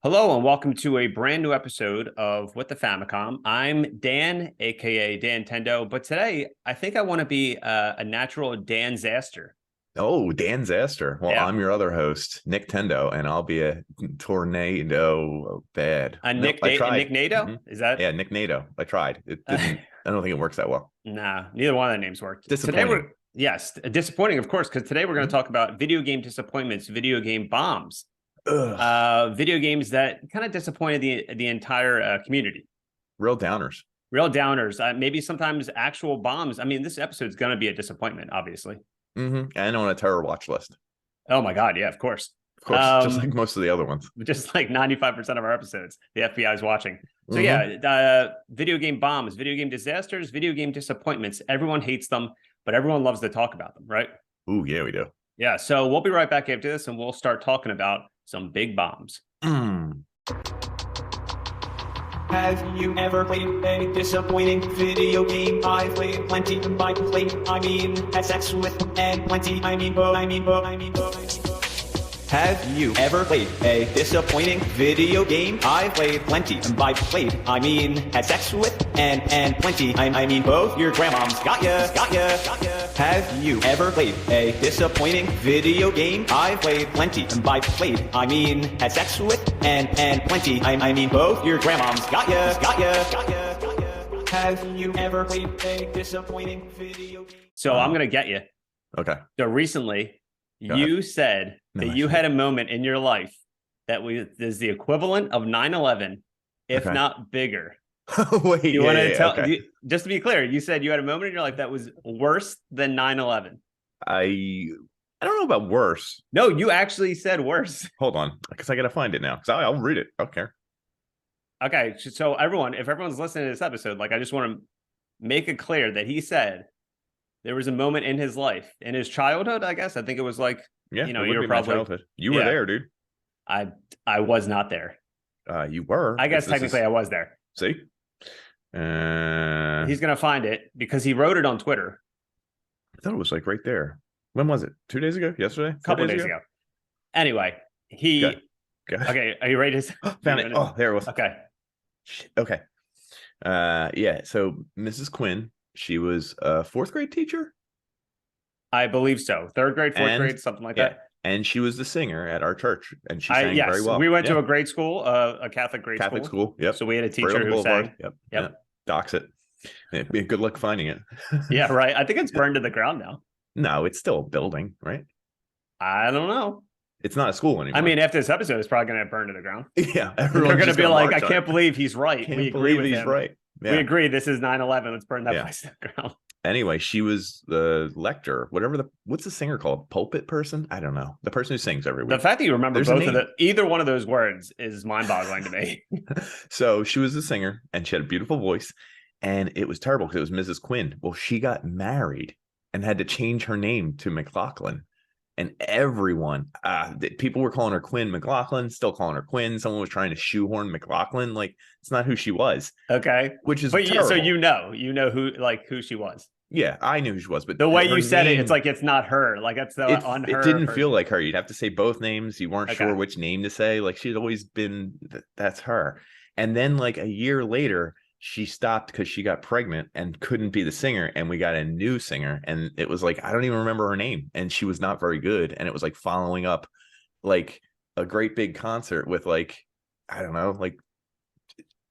Hello and welcome to a brand new episode of What the Famicom. I'm Dan, aka Dan Tendo, but today I think I want to be a natural Dan Zaster. Oh, Dan Zaster. Well, Yeah, I'm your other host, Nick Tendo, and I'll be a tornado bad. Nope, I Nick tried. Nato. Is that? Yeah, Nick NATO. I tried. It didn't. I don't think it works that well. Nah, neither one of the names worked. Today Disappointing. disappointing, of course, because today we're going to Mhm. talk about video game disappointments, video game bombs, Ugh, video games that kind of disappointed the entire community. real downers. Real downers, maybe sometimes actual bombs. I mean, this episode's going to be a disappointment, obviously. And on a terror watch list, Oh my God, yeah, of course. of course, just like most of the other ones. Just like 95% of our episodes, the FBI is watching. So Mhm. yeah, video game bombs, video game disasters, video game disappointments. Everyone hates them, but everyone loves to talk about them, right? Ooh, yeah, we do. Yeah, so we'll be right back after this and we'll start talking about some big bombs. Mm. Have you ever played a disappointing video game? I've played plenty, and by played, I mean had sex with, and plenty, I mean. Have you ever played a disappointing video game? I've played plenty, and by played, I mean had sex with, and plenty, I mean both your grandmoms. Got ya. Have you ever played a disappointing video game? I've played plenty, and by played, I mean had sex with, and plenty, I mean both your grandmoms. Got ya. Have you ever played a disappointing video game? So I'm gonna get you. Okay. So recently, Go you said No, that I you shouldn't. had a moment in your life that is the equivalent of 9/11, if Okay. not bigger. Wait, You yeah, want to yeah, tell? okay. Just to be clear, you said you had a moment in your life that was worse than 9/11. I don't know about worse. No, you actually said worse. Hold on, because I gotta find it now. Because I'll read it. I don't care. Okay, so if everyone's listening to this episode, like I just want to make it clear that he said there was a moment in his life, in his childhood, I guess. I think it was like, Yeah, you know, it would you're be my probably childhood. You were yeah. there, dude. I was not there. You were. I guess technically I was there. See. I He's gonna find it because he wrote it on Twitter thought it was like right there. When was it? 2 days ago? Yesterday? a couple of days ago. Anyway, Good. Good. okay. Are you ready to Found it. Oh, there it was. Okay. Shit. Okay. Yeah. So Mrs. Quinn, she was a fourth grade teacher. I believe so. Third grade, fourth And- grade, something like Yeah. that. And she was the singer at our church, and she sang Yes, very well. we went to Yeah. a grade school, a Catholic grade Catholic school. Yep. So we had a teacher Braille who Boulevard. sang. Yep. Yep. Yeah. Dox it. It'd be good luck finding it. Yeah, right. I think it's burned to the ground now. No, it's still a building, right? I don't know. It's not a school anymore. I mean, after this episode, it's probably going to burn to the ground. yeah, They're everyone's going to just be gonna like, I march on can't it. believe he's right. Can't We agree believe with he's him. right. Yeah. We agree. This is 9/11. Let's burn that Yeah. place to the ground. Anyway, she was the lector, what's the singer called? Pulpit person? I don't know. The person who sings every The week. fact that you remember There's a both of name. either one of those words is mind-boggling to me. So she was the singer, and she had a beautiful voice, and it was terrible because it was Mrs. Quinn. Well, she got married and had to change her name to McLaughlin. And everyone, people were calling her Quinn McLaughlin, still calling her Quinn. Someone was trying to shoehorn McLaughlin. Like, it's not who she was, Okay. which is But terrible. so you know who she was. Yeah, I knew who she was, but The way her you said it, name- it's like it's not her. Like that's the on her. it didn't her- feel like her. You'd have to say both names. You weren't Okay. sure which name to say. Like, she'd always been that's her. And then like a year later, she stopped because she got pregnant and couldn't be the singer, and we got a new singer, and it was like I don't even remember her name, and she was not very good, and it was like following up like a great big concert with like I don't know, like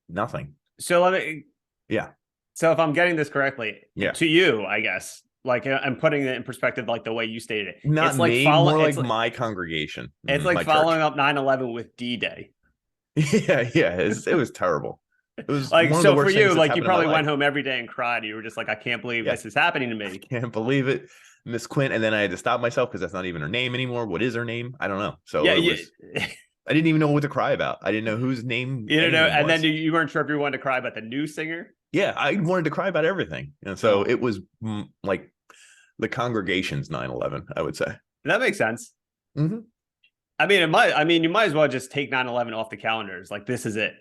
nothing. So let me. Yeah. So if I'm getting this correctly, Yeah. to you, I guess, like I'm putting it in perspective, like the way you stated it. Not it's like me, follow- more it's like my congregation. It's my like church. following up 9/11 with D-Day. Yeah, it was terrible. It was Like one of so the for worst you, things that's like you happened in my probably went life. home every day and cried. You were just like, I can't believe Yeah. this is happening to me. Can't believe it, Miss Quinn. And then I had to stop myself because that's not even her name anymore. What is her name? I don't know. So Yeah, it was, I didn't even know what to cry about. I didn't know whose name. you don't know, anyone and then was. you weren't sure if you wanted to cry about the new singer. Yeah, I wanted to cry about everything. And so Oh. it was like the congregation's 9/11, I would say. That makes sense. Mhm. I mean, you might as well just take 9/11 off the calendars. Like this is it.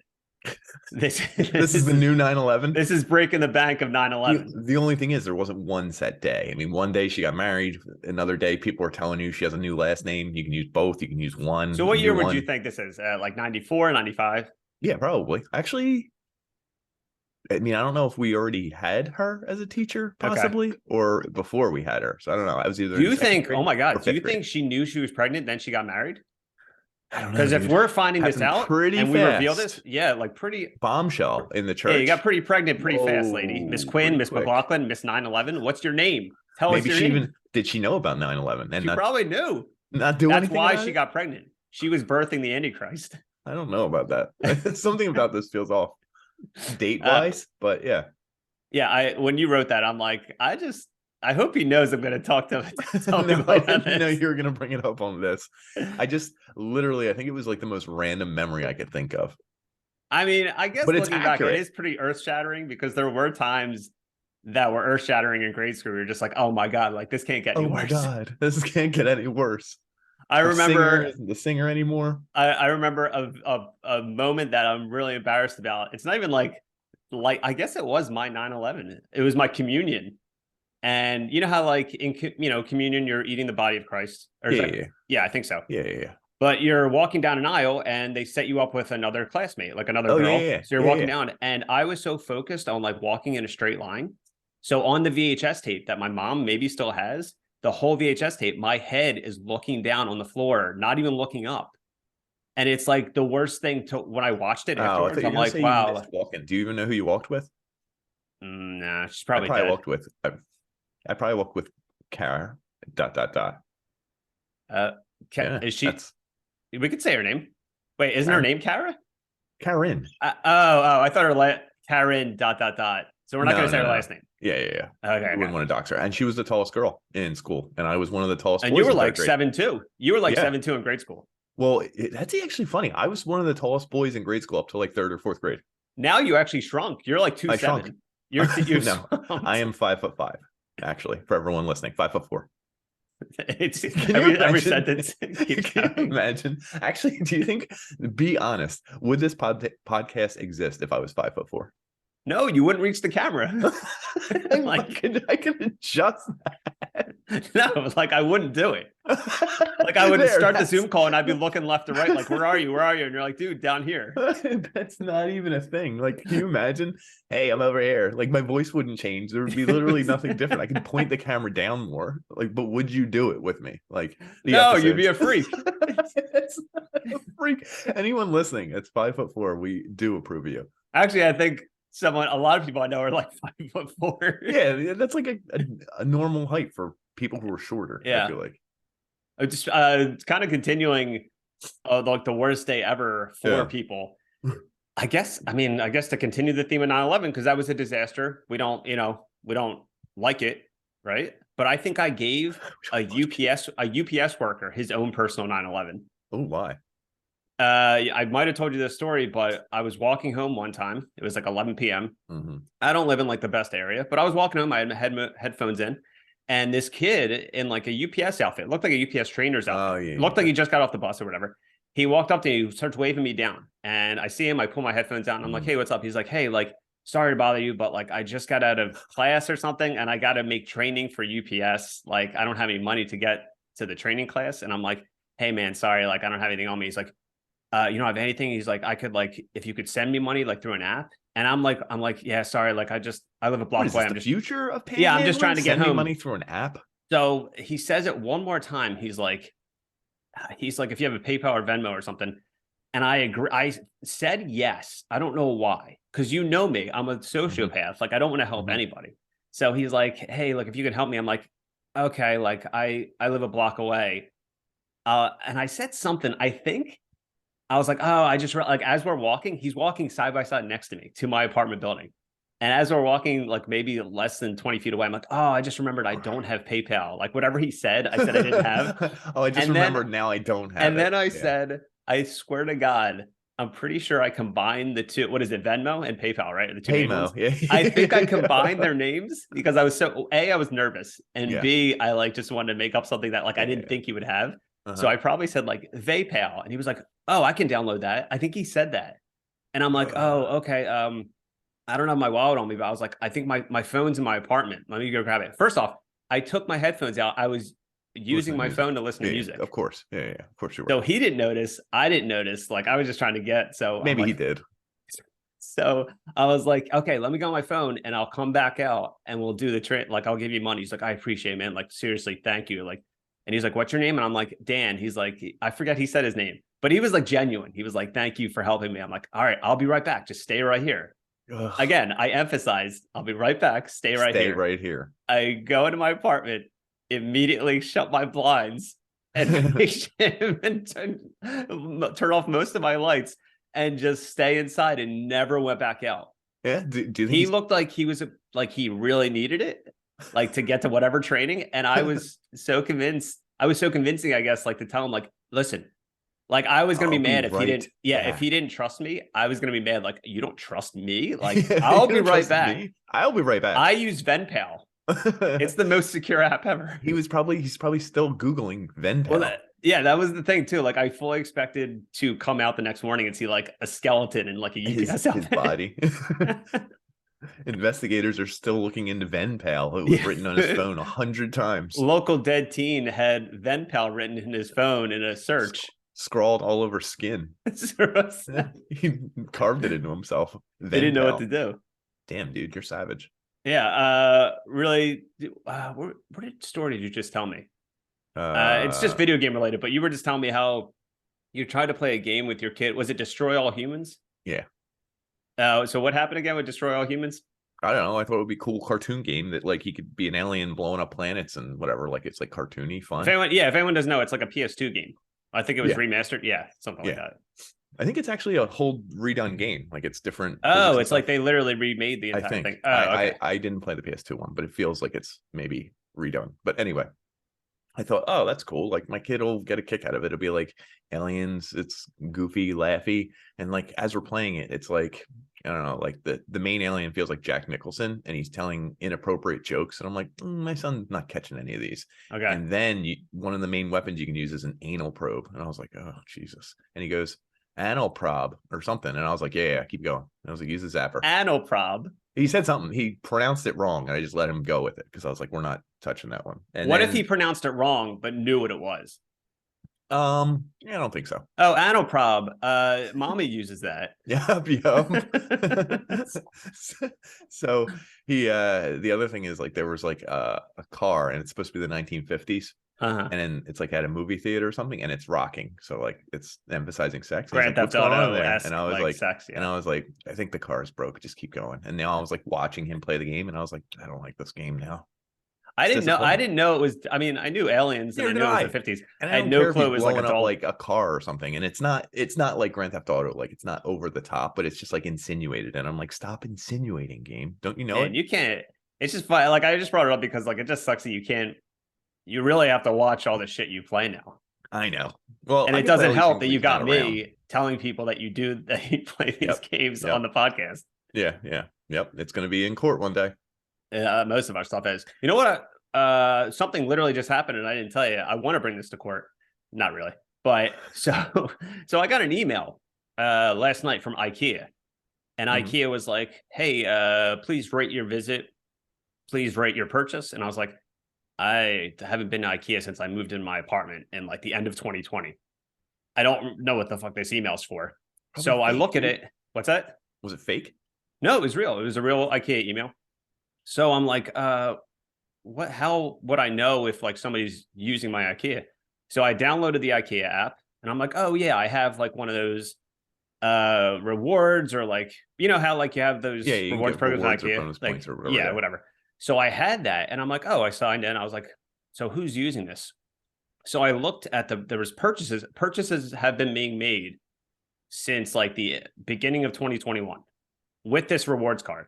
This This is the new 9/11. This is breaking the bank of 9/11. The only thing is, there wasn't one set day. I mean, one day she got married. Another day, people are telling you she has a new last name. You can use both. You can use one. So what year would you think this is? Like 94, 95? Yeah, probably. Actually, I mean, I don't know if we already had her as a teacher, possibly, or before we had her. So I don't know. I was either. Do you think? Oh my God! Do you think she knew she was pregnant, then she got married? I don't know. Because if we're finding this out and we reveal this, yeah, like pretty bombshell in the church. Yeah, you got pretty pregnant pretty fast, lady. Miss Quinn, Miss McLaughlin, Miss 9/11. What's your name? Tell us your name. Maybe did she know about 9/11? And she probably knew. Not do anything. That's why she got pregnant. She was birthing the Antichrist. I don't know about that. Something about this feels off date wise, but yeah. Yeah, when you wrote that, I'm like, I hope he knows I'm going to talk to him. I didn't know you were going to bring it up on this. I just literally, I think it was like the most random memory I could think of. I mean, I guess but looking back, it is pretty earth shattering because there were times that were earth shattering in grade school. We were just like, oh my God, like this can't get any worse. Oh my God, this can't get any worse. I remember the singer anymore. I remember a moment that I'm really embarrassed about. It's not even like I guess it was my 9/11. It was my communion. And you know how like in communion, you're eating the body of Christ? Yeah, I think so. Yeah. But you're walking down an aisle and they set you up with another classmate, like another girl. So you're walking down, and I was so focused on like walking in a straight line. So on the VHS tape that my mom maybe still has, the whole VHS tape, my head is looking down on the floor, not even looking up. And it's like the worst thing to when I watched it afterwards. I'm like, wow. Do you even know who you walked with? Nah, she's probably dead. I probably walked with Kara. ... Is she? We could say her name. Wait, isn't her name Kara? Karen. I thought her Karen ... So we're not going to say her last name. Yeah. Okay. We wouldn't want to dox her. And she was the tallest girl in school, and I was one of the tallest. And you were like 7'2". You were like 7'2" in grade school. Well, that's actually funny. I was one of the tallest boys in grade school up to like 3rd or 4th grade. Now you actually shrunk. You're like 2'7". You're no, I am 5'5". Actually, for everyone listening, 5'4". It's every sentence. Can you imagine? Actually, do you think? Be honest. Would this podcast exist if I was 5'4"? No, you wouldn't reach the camera. I can adjust that. No, like I wouldn't do it. Like I would start the Zoom call and I'd be looking left to right, like, where are you? Where are you? And you're like, dude, down here. That's not even a thing. Like, can you imagine? Hey, I'm over here. Like my voice wouldn't change. There would be literally nothing different. I could point the camera down more. Like, but would you do it with me? Like, no, you'd be a freak. It's not a freak. Anyone listening, it's 5'4". We do approve of you. Actually, I think a lot of people I know are like 5'4". Yeah, that's like a normal height for people who are shorter. Yeah, I feel like just it's kind of continuing like the worst day ever for people. I guess to continue the theme of 9/11, because that was a disaster. We don't like it, right? But I think I gave a UPS worker his own personal 9/11. Oh, why? I might have told you this story, but I was walking home one time. It was like 11 p.m. Mm-hmm. I don't live in like the best area, but I was walking home. I had my headphones in, and this kid in like a UPS outfit, looked like a UPS trainer's outfit. Looked like he just got off the bus or whatever. He walked up to me, he starts waving me down, and I see him. I pull my headphones out, and I'm like, "Hey, what's up?" He's like, "Hey, like, sorry to bother you, but like, I just got out of class or something, and I got to make training for UPS. Like, I don't have any money to get to the training class." And I'm like, "Hey, man, sorry, like, I don't have anything on me." He's like, "You don't have anything?" He's like, "I could like, if you could send me money like through an app." And I'm like, "Yeah, sorry, like, I live a block away. I'm just future of panhandling? Yeah, I'm just trying to get home." Money through an app. So he says it one more time. He's like, if you have a PayPal or Venmo or something. And I agree. I said yes. I don't know why, because you know me. I'm a sociopath. Like, I don't want to help anybody. So he's like, "Hey, look, if you can help me." I'm like, "Okay, like I live a block away." And I said something. I think I was like, "Oh, I just like," as we're walking, he's walking side by side next to me to my apartment building. And as we're walking, like maybe less than 20 feet away, I'm like, "Oh, I just remembered I don't have PayPal." Like whatever he said, I said I didn't have. I just remembered now I don't have. And then I said, "I swear to God, I'm pretty sure I combined the two. What is it, Venmo and PayPal, right? The two Paymo, yeah. I think I combined their names because I was I was nervous, and B, I like just wanted to make up something that like I didn't think he would have. So I probably said like PayPal, and he was like, "Oh, I can download that." I think he said that. And I'm like, oh, okay. I don't have my wallet on me, but I was like, I think my phone's in my apartment. Let me go grab it. First off, I took my headphones out. I was using my phone to listen to music. Of course. Yeah. Of course you were. So he didn't notice. I didn't notice. Like I was just trying to get. So maybe he did. So I was like, okay, let me go on my phone and I'll come back out and we'll do the trade. Like, I'll give you money. He's like, I appreciate it, man. Like, seriously, thank you. Like, and he's like, what's your name? And I'm like, Dan. He's like, I forget he said his name, but he was like genuine. He was like, thank you for helping me. I'm like, all right, I'll be right back. Just stay right here. Ugh. Again, I emphasized, I'll be right back. Stay right here. Stay right here. I go into my apartment, immediately shut my blinds and turn off most of my lights and just stay inside and never went back out. Yeah. Do you think he looked like he was like he really needed it, like to get to whatever training. And I was so convinced. I was so convincing, I guess, like to tell him, like, listen, like I was gonna be mad if he didn't. Yeah, if he didn't trust me, I was gonna be mad. Like, you don't trust me? Like, I'll be right back. I'll be right back. I use VenPal. It's the most secure app ever. He's probably still Googling VenPal. Well, that was the thing too. Like, I fully expected to come out the next morning and see like a skeleton and like a UPS his body. Investigators are still looking into VenPal. It was written on his phone 100 times. Local dead teen had VenPal written in his phone in a search. Scrawled all over skin. He carved it into himself. They didn't know what to do. Damn, dude, you're savage. Yeah. Really. What story did you just tell me? It's just video game related, but you were just telling me how you tried to play a game with your kid. Was it Destroy All Humans? Yeah. So what happened again with Destroy All Humans? I don't know. I thought it would be a cool cartoon game that like he could be an alien blowing up planets and whatever. Like it's like cartoony fun. If anyone doesn't know, it's like a PS2 game. I think it was remastered. Yeah, something like that. I think it's actually a whole redone game. Like it's different. Oh, it's like they literally remade the entire thing. Oh, okay. I didn't play the PS2 one, but it feels like it's maybe redone. But anyway, I thought, oh, that's cool. Like my kid will get a kick out of it. It'll be like aliens. It's goofy, laughy. And like as we're playing it, it's like, I don't know, like the main alien feels like Jack Nicholson and he's telling inappropriate jokes. And I'm like, my son's not catching any of these. Okay. And then one of the main weapons you can use is an anal probe. And I was like, oh, Jesus. And he goes, anal probe or something. And I was like, yeah, keep going. And I was like, use the zapper. Anal probe. He said something. He pronounced it wrong. And I just let him go with it because I was like, we're not touching that one. And what if he pronounced it wrong, but knew what it was? Yeah, I don't think so. Oh, anal probe. Mommy uses that. Yep. So he the other thing is like there was like a car and it's supposed to be the 1950s. And then it's like at a movie theater or something and it's rocking. So like it's emphasizing sex. Grand Theft Auto there? And I was like sex, yeah. And I was like, I think the car is broke. Just keep going. And now I was like watching him play the game and I was like, I don't like this game now. I didn't know it was. I mean, I knew aliens and I knew it was the 50s. And I had no clue it was like a car or something. And it's not like Grand Theft Auto. Like it's not over the top, but it's just like insinuated. And I'm like, stop insinuating, game. Don't you know it? You can't. It's just fine. Like I just brought it up because like it just sucks that you can't. You really have to watch all the shit you play now. I know. Well, and it doesn't help that you got me telling people that you play these games on the podcast. Yeah. Yep. It's going to be in court one day. Most of our stuff is. You know what? Something literally just happened and I didn't tell you. I want to bring this to court. Not really. But so I got an email last night from IKEA. And IKEA was like, hey, please rate your visit. Please rate your purchase. And I was like, I haven't been to IKEA since I moved in my apartment in like the end of 2020. I don't know what the fuck this email's for. Probably so fake. I look at it. What's that? Was it fake? No, it was real. It was a real IKEA email. So I'm like, how would I know if like somebody's using my IKEA? So I downloaded the IKEA app and I'm like, oh yeah, I have like one of those rewards or like, you know how like you have those rewards programs on IKEA? Like, or whatever, whatever. So I had that and I'm like, oh, I signed in. I was like, so who's using this? So I looked at there was purchases. Purchases have been being made since like the beginning of 2021 with this rewards card.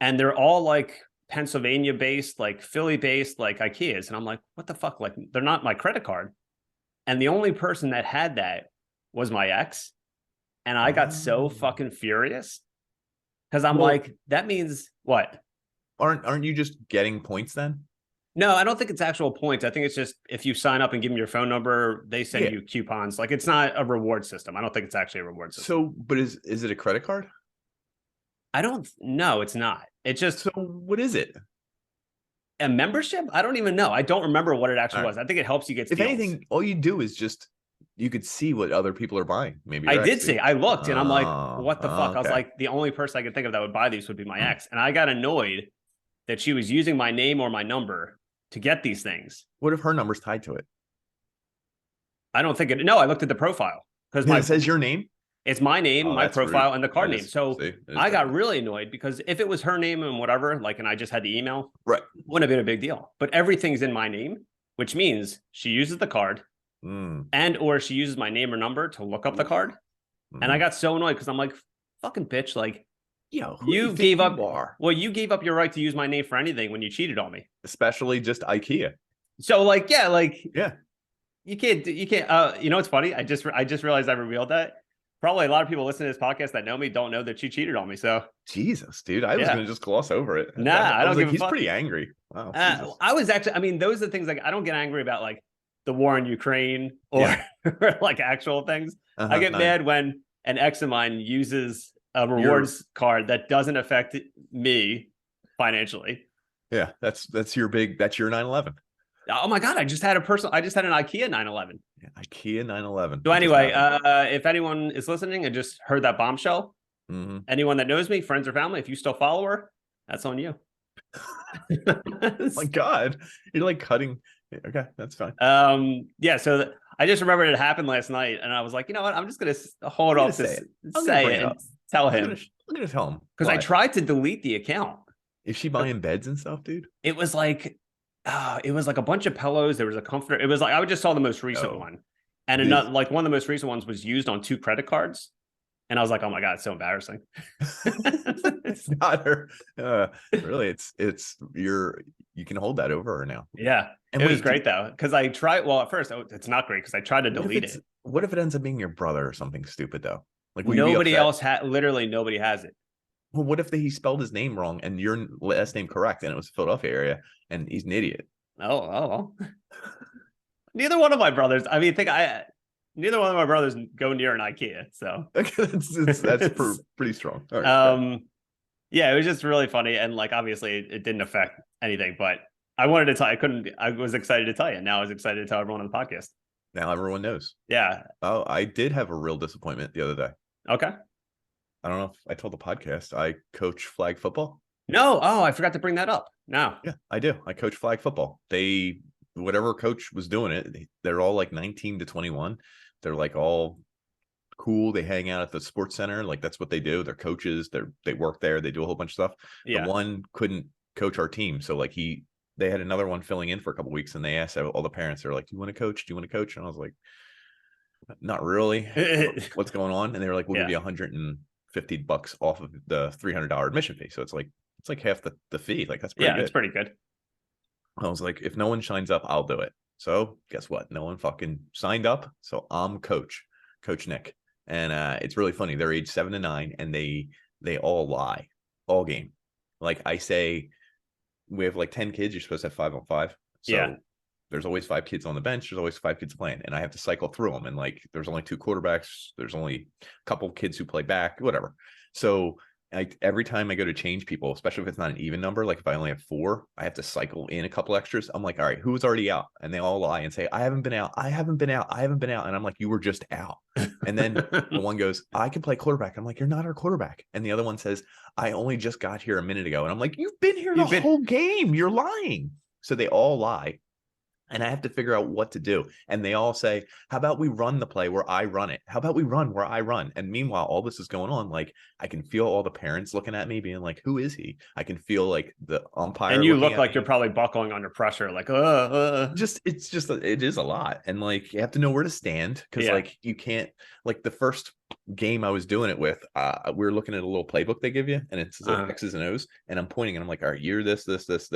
And they're all like Pennsylvania based, like Philly based, like IKEAs. And I'm like, what the fuck? Like, they're not my credit card. And the only person that had that was my ex. And I got so fucking furious because I'm like, that means what? Aren't you just getting points then? No, I don't think it's actual points. I think it's just if you sign up and give them your phone number, they send you coupons. Like it's not a reward system. I don't think it's actually a reward system. So, but is it a credit card? I don't know. It's not. It's just So what is it? a membership. I don't even know. I don't remember what it actually All was. I think it helps you get If deals. anything, all you do is just you could see what other people are buying. Maybe I your did ex see. did. I looked and I'm like, Oh, what the fuck? I was okay. like, the only person I could think of that would buy these would be my ex. And I got annoyed that she was using my name or my number to get these things. What if her number's tied to it? I don't think it. No, I looked at the profile because It says your name. it's my name, Oh, my that's profile, rude. and the card That name. is- So see, it is I got bad. really annoyed because if it was her name and whatever, like, and I just had the email, Right. wouldn't have been a big deal. But everything's in my name, which means she uses the card and or she uses my name or number to look up the card. And I got so annoyed because I'm like, fucking bitch, like, yo, you gave up. Well, you gave up your right to use my name for anything when you cheated on me. especially just IKEA. So like, yeah, Yeah. you can't. You know what's funny? I just realized I revealed that. Probably a lot of people listening to this podcast that know me don't know that she cheated on me. So Jesus, dude, I was Yeah. gonna just gloss over it. Nah, I I don't was give like, a he's fuck. pretty angry. Wow. Jesus. I was actually. I mean, those are the things like I don't get angry about like the war in Ukraine or, Yeah. or like actual things. Uh-huh, I get nice. mad when an ex of mine uses a rewards card that doesn't affect me financially. Yeah, that's your 911. Oh my god! I just had an IKEA 911. Yeah, IKEA 911. So anyway, if anyone is listening and just heard that bombshell, anyone that knows me, friends or family, if you still follow her, that's on you. My God, you're like cutting. Okay, that's fine. Yeah. So I just remembered it happened last night, and I was like, you know what? I'm just gonna hold I'm off gonna to say it. say bring it it and up. tell I'm him gonna tell him because I why. tried to delete the account. Is she buying beds and stuff, dude? It was like a bunch of pillows. There was a comforter. It was like I just saw the most recent Oh. one, and another, like one of the most recent ones was used on 2 credit cards, and I was like, oh my god, it's so embarrassing. It's not her. Really, it's you can hold that over her now. Yeah, And it was wait, great though because I tried. Well, at first it's not great because I tried to What if delete it's- it. What if it ends up being your brother or something stupid though? Like will you be Nobody upset? else had. Literally nobody has it. Well, what if he spelled his name wrong and your last name correct and it was Philadelphia area and he's an idiot? Oh. Neither one of my brothers. I mean, neither one of my brothers go near an IKEA. So Okay, that's pretty strong. All right, yeah, it was just really funny, and like obviously it didn't affect anything, but I wanted to tell. I was excited to tell you. Now I was excited to tell everyone on the podcast. now everyone knows. Yeah. Oh, I did have a real disappointment the other day. Okay. I don't know if I told the podcast. I coach flag football. No. Oh, I forgot to bring that up. No. Yeah, I do. I coach flag football. Whatever coach was doing it, they're all like 19 to 21. They're like all cool. They hang out at the sports center. Like that's what they do. They're coaches. They work there. They do a whole bunch of stuff. Yeah. The one couldn't coach our team. So like they had another one filling in for a couple of weeks and they asked all the parents, they're like, do you want to coach? Do you want to coach? And I was like, not really. What's going on? And they were like, we'll give you $150 off of the $300 admission fee. So it's like half the fee. Like that's pretty good. It's pretty good. I was like, if no one signs up, I'll do it. So guess what? No one fucking signed up. So I'm Coach Nick. And it's really funny. They're age 7 to 9 and they all lie all game. Like I say, we have like 10 kids. You're supposed to have 5 on 5. So there's always 5 kids on the bench. There's always 5 kids playing. And I have to cycle through them. And like, there's only 2 quarterbacks. There's only a couple kids who play back, whatever. So every time I go to change people, especially if it's not an even number, like if I only have 4, I have to cycle in a couple extras. I'm like, all right, who's already out? And they all lie and say, I haven't been out. I haven't been out. I haven't been out. And I'm like, you were just out. And then the one goes, I can play quarterback. I'm like, you're not our quarterback. And the other one says, I only just got here a minute ago. And I'm like, you've been here the whole game. You're lying. So they all lie. And I have to figure out what to do. And they all say, how about we run the play where I run it? How about we run where I run? And meanwhile, all this is going on. Like I can feel all the parents looking at me being like, who is he? I can feel like the umpire. And you look like you're probably buckling under pressure. Like, it is a lot. And like, you have to know where to stand. Cause like you can't, like the first game I was doing it with, we were looking at a little playbook they give you and it's X's and O's. And I'm pointing and I'm like, all right, you're this. This is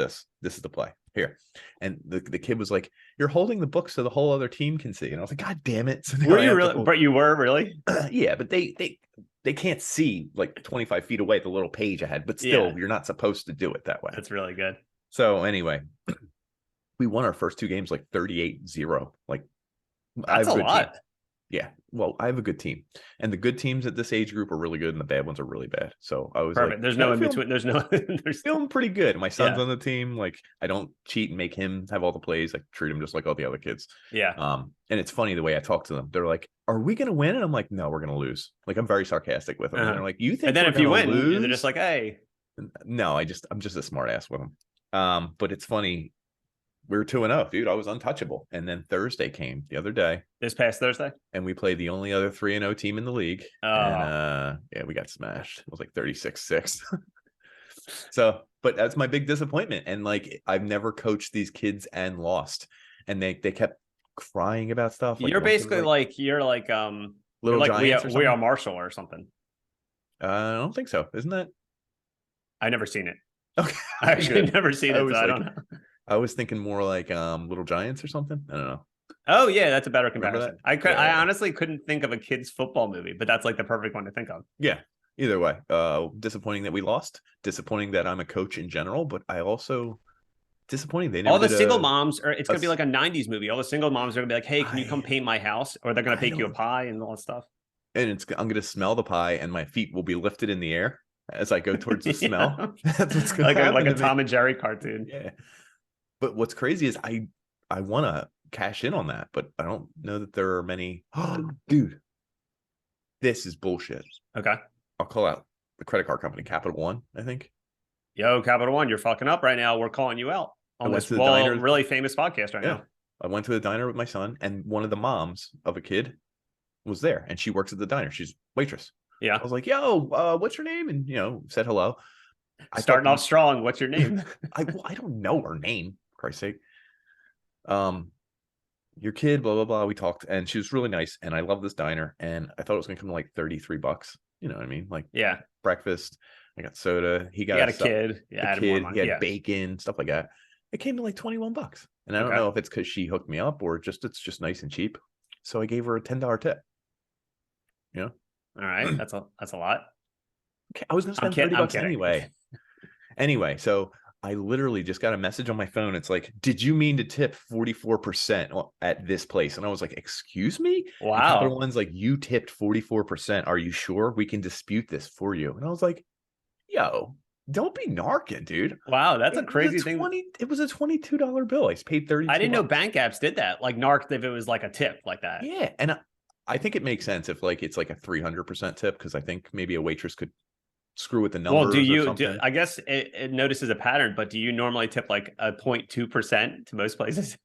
the play here. And the kid was like, you're holding the book so the whole other team can see. And I was like, God damn it. So were you really? But you were really? Yeah, but they can't see like 25 feet away the little page I had, but still you're not supposed to do it that way. That's really good. So anyway, we won our first 2 games like 38-0. Like I That's have a a good team. lot. Yeah. Well, I have a good team. And the good teams at this age group are really good and the bad ones are really bad. So I was Perfect. like, There's no in feeling, between. There's no. There's feeling pretty good. My son's Yeah. on the team. Like I don't cheat and make him have all the plays. I treat him just like all the other kids. Yeah. And it's funny the way I talk to them. They're like, "Are we gonna win?" And I'm like, "No, we're gonna lose." Like I'm very sarcastic with them. And they're like, "You think?" And then we're if you gonna win, lose? they're just like, hey. No, I'm just a smart ass with them. But it's funny. We were 2-0, dude. I was untouchable. And then Thursday came the other day, This past Thursday. and we played the only other 3-0 team in the league. Oh. And yeah, we got smashed. It was like 36-6. So, but that's my big disappointment. And like I've never coached these kids and lost. And they kept crying about stuff. Like You're basically like Little you're like Giants or we are something? Marshall or something. I don't think so. Isn't that I've never seen it. okay? I actually Good. never seen I it, was so I like- don't know. I was thinking more like Little Giants or something. I don't know. Oh yeah, that's a better Remember comparison. that? I Yeah. honestly couldn't think of a kids football movie, but that's like the perfect one to think of. Yeah. Either way, disappointing that we lost. Disappointing that I'm a coach in general, but I also disappointing they never All the did single a- moms are. It's gonna be a- like a '90s movie. All the single moms are gonna be like, "Hey, can you come paint my house?" Or they're gonna I bake you a don't- pie and all that stuff. and I'm gonna smell the pie, and my feet will be lifted in the air as I go towards the Yeah. smell. That's what's gonna like happen. a to me. Tom and Jerry cartoon. Yeah. But what's crazy is I want to cash in on that, but I don't know that there are many. Dude, this is bullshit. Okay. I'll call out the credit card company, Capital One, I think. Yo, Capital One, you're fucking up right now. We're calling you out on went this to the diner- really famous podcast right now. I went to the diner with my son, and one of the moms of a kid was there, and she works at the diner. She's a waitress. Yeah. I was like, "Yo, what's your name?" And said hello. Starting off strong. What's your name? I don't know her name, for Christ's sake. Your kid, blah blah blah. We talked, and she was really nice, and I love this diner, and I thought it was gonna come to like $33. You know what I mean? Like Yeah. breakfast. I got soda. He got You got a stuff- kid. Yeah. a add more kid. money. He had Yeah. bacon, stuff like that. It came to like $21, and I don't Okay. know if it's because she hooked me up or it's just nice and cheap. So I gave her a $10 tip. All right. That's a lot. Okay, I was gonna spend kidding, I'm $30 kidding. anyway. Anyway, so I literally just got a message on my phone. It's like, "Did you mean to tip 44% at this place?" And I was like, "Excuse me?" And Capital Wow. One's like, "You tipped 44%. Are you sure? We can dispute this for you." And I was like, "Yo, don't be narking, dude." Wow. That's a It was crazy thing. It was a $22 bill. I paid 30. I didn't know bank apps did that. Like narc, if it was like a tip like that. Yeah, and I think it makes sense if like it's like a 300% tip, because I think maybe a waitress could screw with the numbers. Well, do or you? something. I guess it notices a pattern, but do you normally tip like a 0.2% to most places?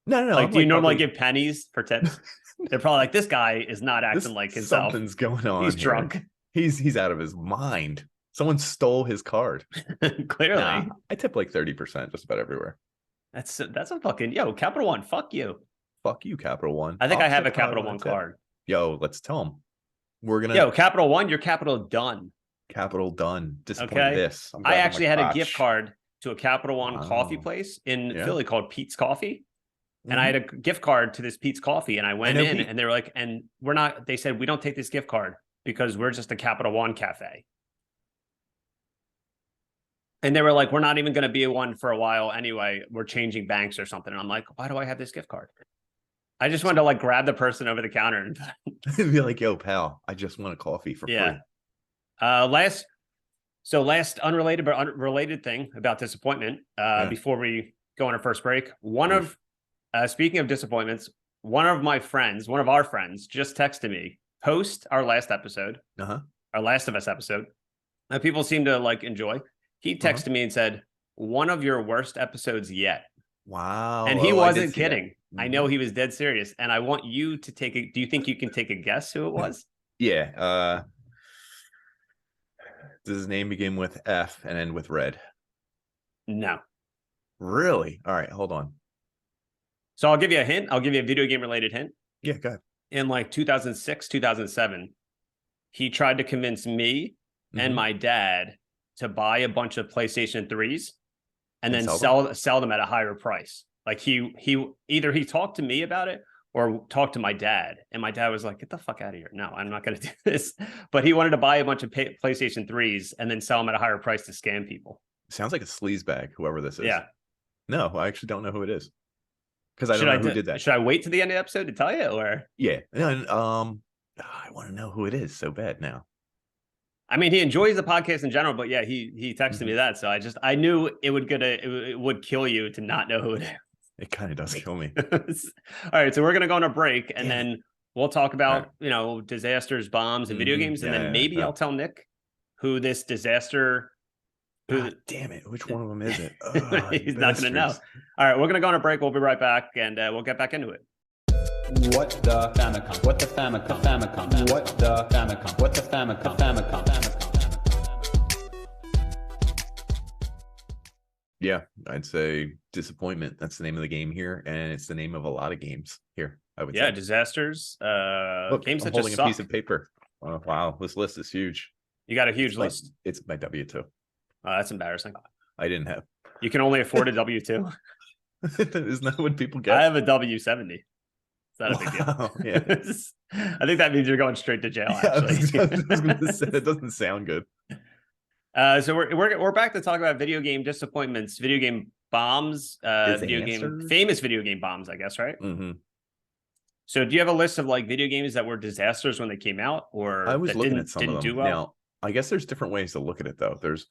No. Like, I'm do you normally probably- give pennies for tips? They're probably like, this guy is not acting This- like himself. Something's going on. He's here. drunk. He's out of his mind. Someone stole his card. Clearly. Nah, I tip like 30% just about everywhere. That's a fucking Capital One. Fuck you. Fuck you, Capital One. I think I'll I have a tip how I Capital wanna One tip. card. Yo, let's tell them. We're gonna Capital One, your Capital done. Capital done. Disappointed Okay. this. I'm I grabbing actually my had a crotch. gift card to a Capital One coffee Wow. place in Yeah. Philly called Pete's Coffee. And I Mhm. had a gift card to this Pete's Coffee, and I went know in Pete. and they were like, and we're not, they said, we don't take this gift card because we're just a Capital One cafe. And they were like, we're not even going to be one for a while anyway. We're changing banks or something. And I'm like, why do I have this gift card? I just wanted to like grab the person over the counter and be like, "Yo, pal, I just want a coffee for free." Last unrelated but related thing about disappointment. Before we go on our first break, speaking of disappointments, one of our friends just texted me post our last episode, our Last of Us episode, that people seem to like enjoy. He texted me and said, "One of your worst episodes yet." Wow. And he I did wasn't see that. kidding. I know he was dead serious. And I want you to take do you think you can take a guess who it was? Yeah. Does his name begin with F and end with red? No. Really? All right, hold on. So I'll give you a hint. I'll give you a video game related hint. Yeah, go ahead. In like 2006, 2007, he tried to convince me and Mhm. my dad to buy a bunch of PlayStation 3s and then sell sell them at a higher price. Like he either he talked to me about it or talked to my dad, and my dad was like, "Get the fuck out of here! No, I'm not going to do this." But he wanted to buy a bunch of PlayStation 3s and then sell them at a higher price to scam people. Sounds like a sleaze bag, whoever this is. Yeah. No, I actually don't know who it is because I Should don't I know who did that. should I wait to the end of the episode to tell you, or Yeah, and I want to know who it is so bad now. I mean, he enjoys the podcast in general, but yeah, he texted me that, so I knew it would kill you to not know who it is. It kind of does kill me. All right, so we're gonna go on a break, and Damn then we'll talk about right. disasters, bombs, and video games, and then maybe I'll tell Nick who this disaster. God damn it! Which one of them is it? Oh, He's not gonna know. All right, we're gonna go on a break. We'll be right back, and we'll get back into it. What the Famicom? What the Famicom? Famicom? What the Famicom? What the Famicom? Famicom? Yeah, I'd say disappointment. That's the name of the game here, and it's the name of a lot of games here. I would say. Disasters. Look, Games I'm that holding just a suck. piece of paper. Oh, wow, this list is huge. You got a huge list. It's my W2. That's embarrassing. I didn't have. You can only afford a W2. Isn't that what people get? I have a W70. It's not a big deal. Yeah. I think that means you're going straight to jail. Actually, I was gonna say, that doesn't sound good. So we're back to talk about video game disappointments, video game bombs, famous video game bombs, I guess, right? Mm-hmm. So do you have a list of like video games that were disasters when they came out, or I was that looking at some didn't of them. do well? Now, I guess there's different ways to look at it though. There's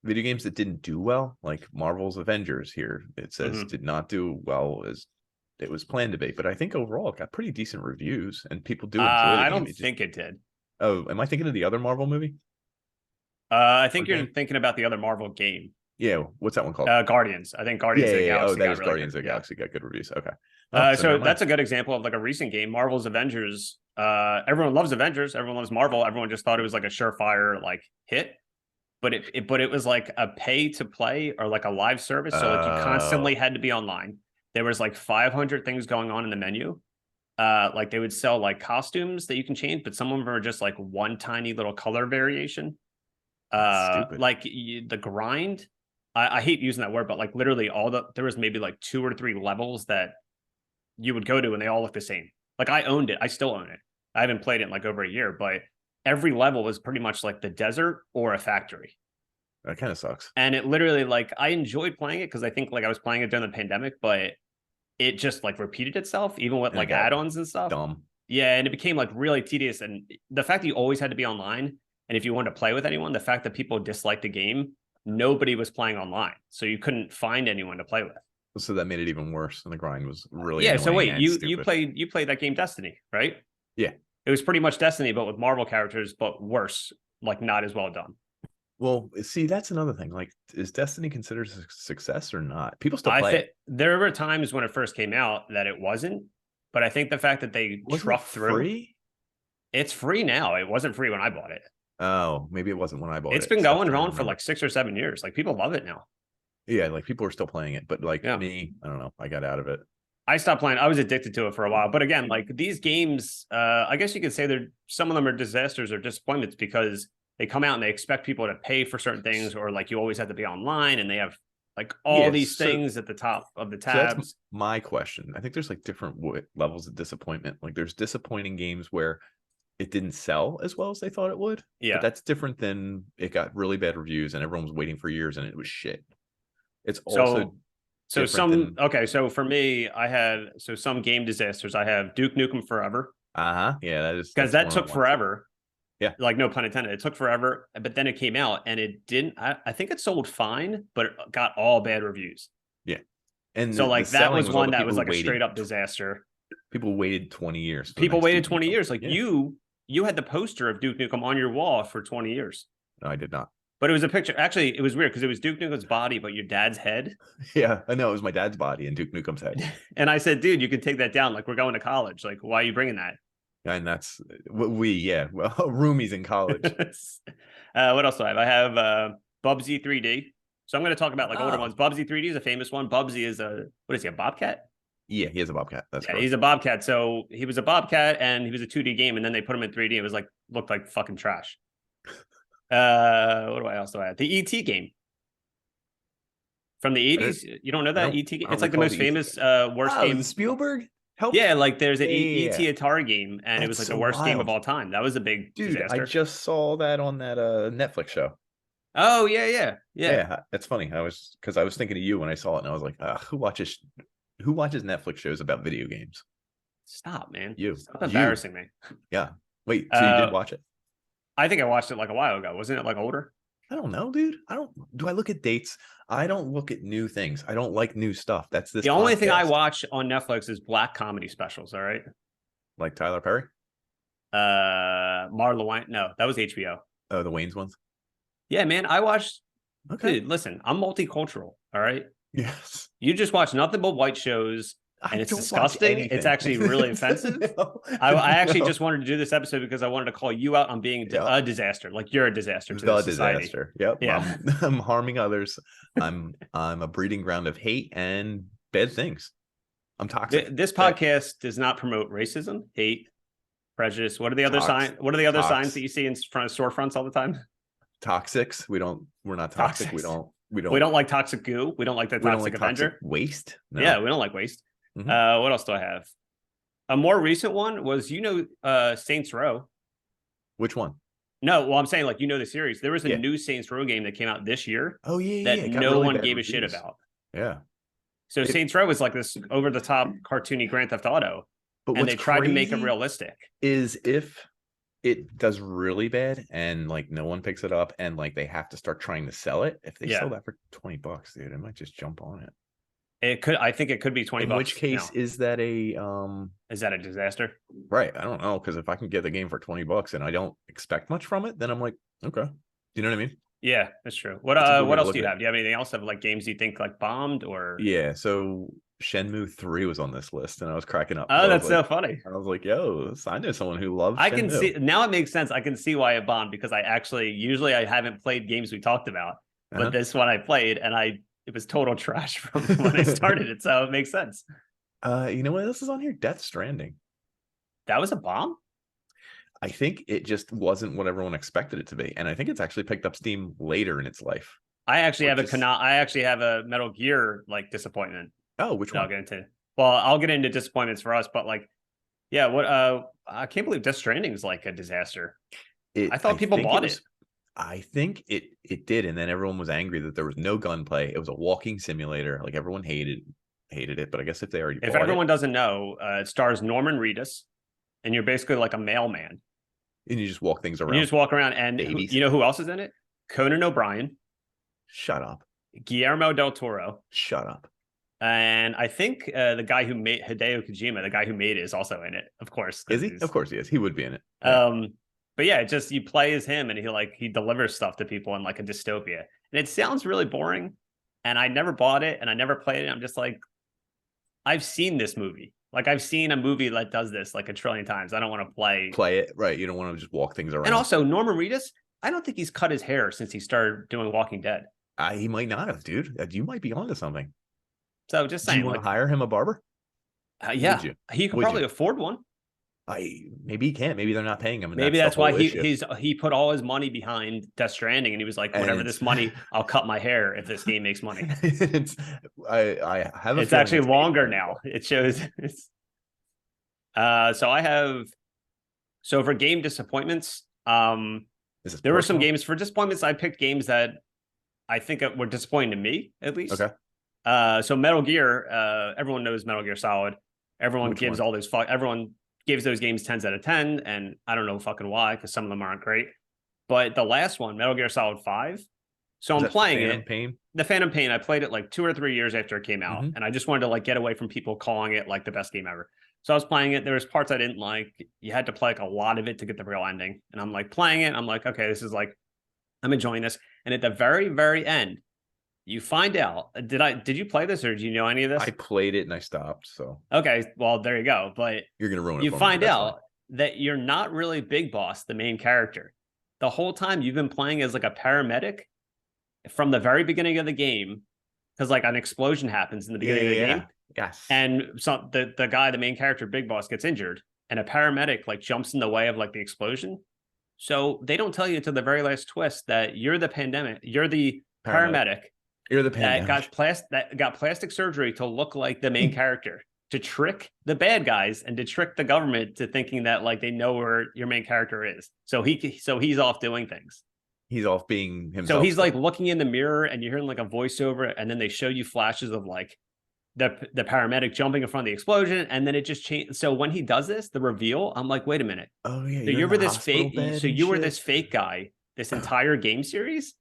video games that didn't do well, like Marvel's Avengers here. It says did not do well as it was planned to be, but I think overall it got pretty decent reviews and people do enjoy the I game. don't think it did. Oh, am I thinking of the other Marvel movie? I think you're thinking about the other Marvel game. Yeah, what's that one called? Guardians. I think Guardians of the Galaxy. Oh, that is really Guardians good. of the Galaxy got good reviews. Okay. So that's a good example of like a recent game, Marvel's Avengers. Everyone loves Avengers. Everyone loves Marvel. Everyone just thought it was like a surefire like hit, but it was like a pay to play or like a live service. So like you constantly had to be online. There was like 500 things going on in the menu. Like they would sell like costumes that you can change, but some of them are just like one tiny little color variation. Like the grind. I hate using that word, but like literally there was maybe like 2 or 3 levels that you would go to and they all look the same. Like I owned it. I still own it. I haven't played it in like over a year, but every level was pretty much like the desert or a factory. That kind of sucks. And it literally like I enjoyed playing it because I think like I was playing it during the pandemic, but it just like repeated itself even with like add-ons and stuff. Dumb. Yeah, and it became like really tedious. And the fact that you always had to be online, and if you wanted to play with anyone, the fact that people disliked the game, nobody was playing online, so you couldn't find anyone to play with. So that made it even worse, and the grind was really So wait, you played that game Destiny, right? Yeah, it was pretty much Destiny, but with Marvel characters, but worse, like not as well done. Well, see, that's another thing. Like, is Destiny considered a success or not? People still play it. There were times when it first came out that it wasn't, but I think the fact that they trucked through. Free? It's free now. It wasn't free when I bought it. Oh, maybe it wasn't when I bought it. It's been going on for like 6 or 7 years. Like people love it now. Yeah, like people are still playing it, but like me, I don't know. I got out of it. I stopped playing. I was addicted to it for a while. But again, like these games, I guess you could say some of them are disasters or disappointments because they come out and they expect people to pay for certain things, or like you always have to be online, and they have like all these things at the top of the tabs. So that's my question. I think there's like different levels of disappointment. Like there's disappointing games where it didn't sell as well as they thought it would. Yeah. But that's different than it got really bad reviews and everyone was waiting for years and it was shit. It's also so so for me, I had some game disasters. I have Duke Nukem Forever. Yeah, that is because that took forever. Yeah, like no pun intended. It took forever, but then it came out and it didn't. I think it sold fine, but it got all bad reviews. Yeah, and so like that was one that was like a straight up disaster. People waited 20 years. People waited 20 years. Like you had the poster of Duke Nukem on your wall for 20 years. No, I did not. But it was a picture. Actually, it was weird because it was Duke Nukem's body, but your dad's head. Yeah, I know. It was my dad's body and Duke Nukem's head. And I said, dude, you can take that down. Like, we're going to college. Like, why are you bringing that? And that's what roomies in college. What else do I have? I have Bubsy 3D. So I'm going to talk about like older ones. Bubsy 3D is a famous one. Bubsy is a Bobcat? Yeah, he is a Bobcat. That's correct. He's a Bobcat. So he was a Bobcat and he was a 2D game, and then they put him in 3D. It was like looked like fucking trash. What do I also have? The ET game from the 80s. You don't know that ET game? It's like the most famous worst game. The Spielberg? Yeah, like there's an ET Atari game, and it was like the worst game of all time. That was a big disaster. I just saw that on that Netflix show. Oh yeah. Yeah, that's funny. Because I was thinking of you when I saw it, and I was like, who watches Netflix shows about video games? Stop, man. You. Stop embarrassing me. Yeah. Wait, so you did watch it? I think I watched it like a while ago. Wasn't it like older? I don't know, dude. Do I look at dates? I don't look at new things. I don't like new stuff. That's this. The only thing I podcast. watch on Netflix is black comedy specials. All right. Like Tyler Perry. Marla Wayne. No, that was HBO. Oh, the Wayne's ones. Yeah, man. I watched. Okay. Dude, listen, I'm multicultural. All right. Yes. You just watch nothing but white shows, and it's don't watch disgusting. anything. It's actually really offensive. No, I actually no. just wanted to do this episode because I wanted to call you out on being a disaster. Like you're a disaster to The society. disaster. Yep. Yeah. I'm harming others. I'm a breeding ground of hate and bad things. I'm toxic. This podcast does not promote racism, hate, prejudice. What are the other signs? What are the other signs that you see in front of storefronts all the time? Toxics. We're not toxic. Toxics. We We don't like toxic goo. We don't like the toxic Avenger. Toxic waste. No. Yeah, we don't like waste. Mhm. What else do I have? A more recent one was, Saints Row. Which one? No, well, I'm saying like, the series. There was a Yeah. new Saints Row game that came out this year Oh yeah, that it got no really one bad gave a shit reviews. about. Yeah. So Saints Row is like this over-the-top cartoony Grand Theft Auto, But and they tried to make it crazy realistic. is if it does really bad and like no one picks it up and like they have to start trying to sell it. If they Yeah. sell that for $20, dude, I might just jump on it. I think it could be 20 In bucks. which case, now. is that a Is that a disaster? right? I don't know, because if I can get the game for $20 and I don't expect much from it, then I'm like, okay. Do you know what I mean? Yeah, that's true. What That's a good way what to else look do you at it. have? Do you have anything else of like games you think like bombed or? Yeah. So Shenmue 3 was on this list, and I was cracking up. Oh, I that's was so like, funny. I was like, yo, I know someone who loves I can Shenmue. see now it makes sense. I can see why it bombed because I usually I haven't played games we talked about, Uh-huh. but this one I played and it was total trash from when I started it. So it makes sense. You know what else is on here? Death Stranding. That was a bomb? I think it just wasn't what everyone expected it to be, and I think it's actually picked up steam later in its life. I actually have Which is- I actually have a Metal Gear like disappointment. Oh, which that I'll one? get into. Well, I'll get into disappointments for us, but like, yeah, I can't believe Death Stranding is like a disaster. I thought people think bought was- it. I think it did, and then everyone was angry that there was no gunplay. It was a walking simulator. Like everyone hated it, but I guess if they already If bought everyone it, doesn't know, it stars Norman Reedus, and you're basically like a mailman. and you just walk things And around. you just walk around, and Babies. you know who else is in it? Conan O'Brien, Shut up. Guillermo del Toro, Shut up. and I think the guy who made Hideo Kojima, the guy who made it, is also in it. Of course, Is he? he's- Of course he is. He would be in it. Yeah. But yeah, just you play as him, and he delivers stuff to people in like a dystopia, and it sounds really boring. And I never bought it, and I never played it. I'm just like, I've seen this movie. Like I've seen a movie that does this like a trillion times. I don't want to Play it right. You don't want to just walk things around. And also, Norman Reedus, I don't think he's cut his hair since he started doing Walking Dead. He might not have, dude. You might be onto something. So just Do saying, you want like, to hire him a barber? yeah, Would you? he could Would probably you? afford one. Maybe he can't. Maybe they're not paying him. And Maybe the that's why whole issue. he put all his money behind Death Stranding, and he was like, whatever And this money, I'll cut my hair if this game makes money. I have. It's actually longer now. It shows. It's, so for game disappointments, there were some games for disappointments. I picked games that I think were disappointing to me, at least. Okay. So Metal Gear, everyone knows Metal Gear Solid. Everyone Which gives one? all those everyone gives those games 10s out of 10, and I don't know fucking why, because some of them aren't great. But the last one, Metal Gear Solid 5. So I'm playing it. Pain? The Phantom Pain, I played it like 2 or 3 years after it came out, Mhm. and I just wanted to like get away from people calling it like the best game ever. So I was playing it. There was parts I didn't like. You had to play like a lot of it to get the real ending. And I'm like playing it. I'm like, okay, this is like, I'm enjoying this. And at the very, very end, you find out. Did you play this or do you know any of this? I played it and I stopped. So Okay, well there you go. But you're gonna ruin it. you for me, find but that's out that you're not really Big Boss, the main character. The whole time you've been playing as like a paramedic from the very beginning of the game, because like an explosion happens in the beginning of the game. Yes. And so the guy, the main character, Big Boss, gets injured, and a paramedic like jumps in the way of like the explosion. So they don't tell you to the very last twist that you're the paramedic You're the that pandemic. got plastic surgery to look like the main character, to trick the bad guys and to trick the government to thinking that like they know where your main character is. So he's off doing things. He's off being himself. So he's like looking in the mirror and you're hearing like a voiceover, and then they show you flashes of like the paramedic jumping in front of the explosion, and then it just changed. So when he does this, the reveal, I'm like, wait a minute. Oh yeah. So you were this fake. So you were this fake guy this entire game series.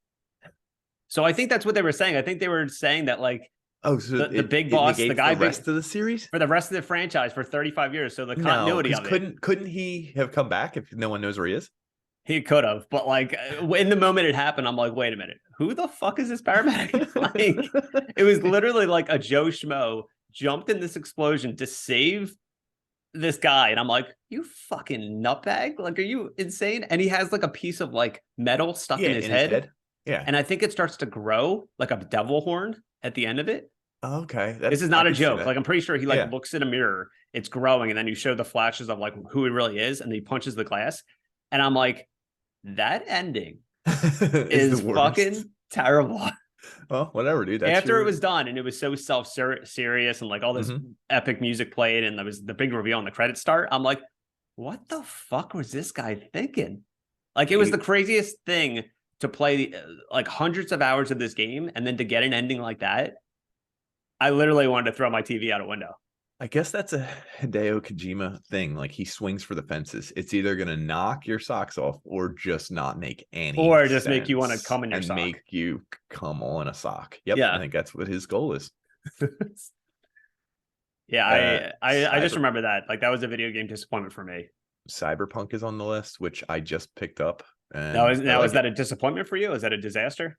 So I think that's what they were saying. I think they were saying that like, oh, so the big boss, the guy, the rest of the series for the rest of the franchise for 35 years. So the continuity of it. Couldn't he have come back if no one knows where he is? He could have, but like in the moment it happened, I'm like, wait a minute, who the fuck is this paramedic? Like, it was literally like a Joe Schmo jumped in this explosion to save this guy, and I'm like, you fucking nutbag, like, are you insane? And he has like a piece of like metal stuck in his head. Yeah, and I think it starts to grow like a devil horn at the end of it. Okay, this is not a joke. Like, I'm pretty sure he like looks in a mirror, it's growing, and then you show the flashes of like who he really is, and he punches the glass, and I'm like, that ending is fucking terrible. Well, whatever, dude. After it was done and it was so self-serious and like all this epic music played and there was the big reveal on the credits start, I'm like, what the fuck was this guy thinking? Like, it was the craziest thing to play like hundreds of hours of this game and then to get an ending like that. I literally wanted to throw my TV out a window. I guess that's a Hideo Kojima thing. Like, he swings for the fences. It's either going to knock your socks off or just not make any or just make you want to come in your sock. Make you come on a sock. Yep. Yeah. I think that's what his goal is. Yeah. I just remember that. Like, that was a video game disappointment for me. Cyberpunk is on the list, which I just picked up. And now, is that a disappointment for you? Is that a disaster?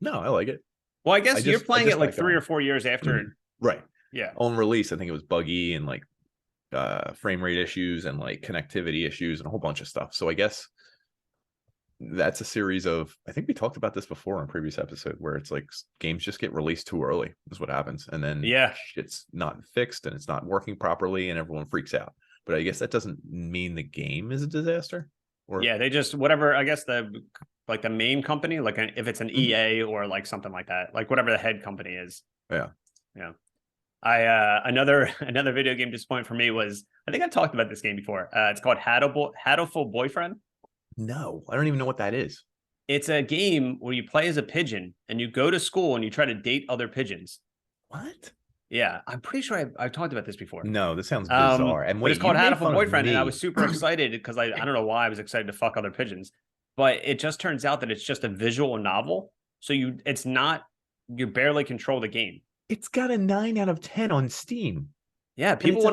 No, I like it. Well, I guess you're playing it like 3 or 4 years after. Right. Yeah. On release, I think it was buggy and like frame rate issues and like connectivity issues and a whole bunch of stuff. So I guess that's a series of, I think we talked about this before on a previous episode, where it's like games just get released too early is what happens. And then it's not fixed and it's not working properly and everyone freaks out. But I guess that doesn't mean the game is a disaster. Or they just, whatever, I guess the main company, like if it's an EA or like something like that, like whatever the head company is. Yeah. Another video game disappointment for me was, I think I talked about this game before. It's called Hatoful Boyfriend. No, I don't even know what that is. It's a game where you play as a pigeon and you go to school and you try to date other pigeons. What? Yeah, I'm pretty sure I've talked about this before. No, this sounds bizarre. And it's called Hatoful Boyfriend, and I was super excited because I don't know why I was excited to fuck other pigeons, but it just turns out that it's just a visual novel. So you barely control the game. It's got a 9 out of 10 on Steam. Yeah, people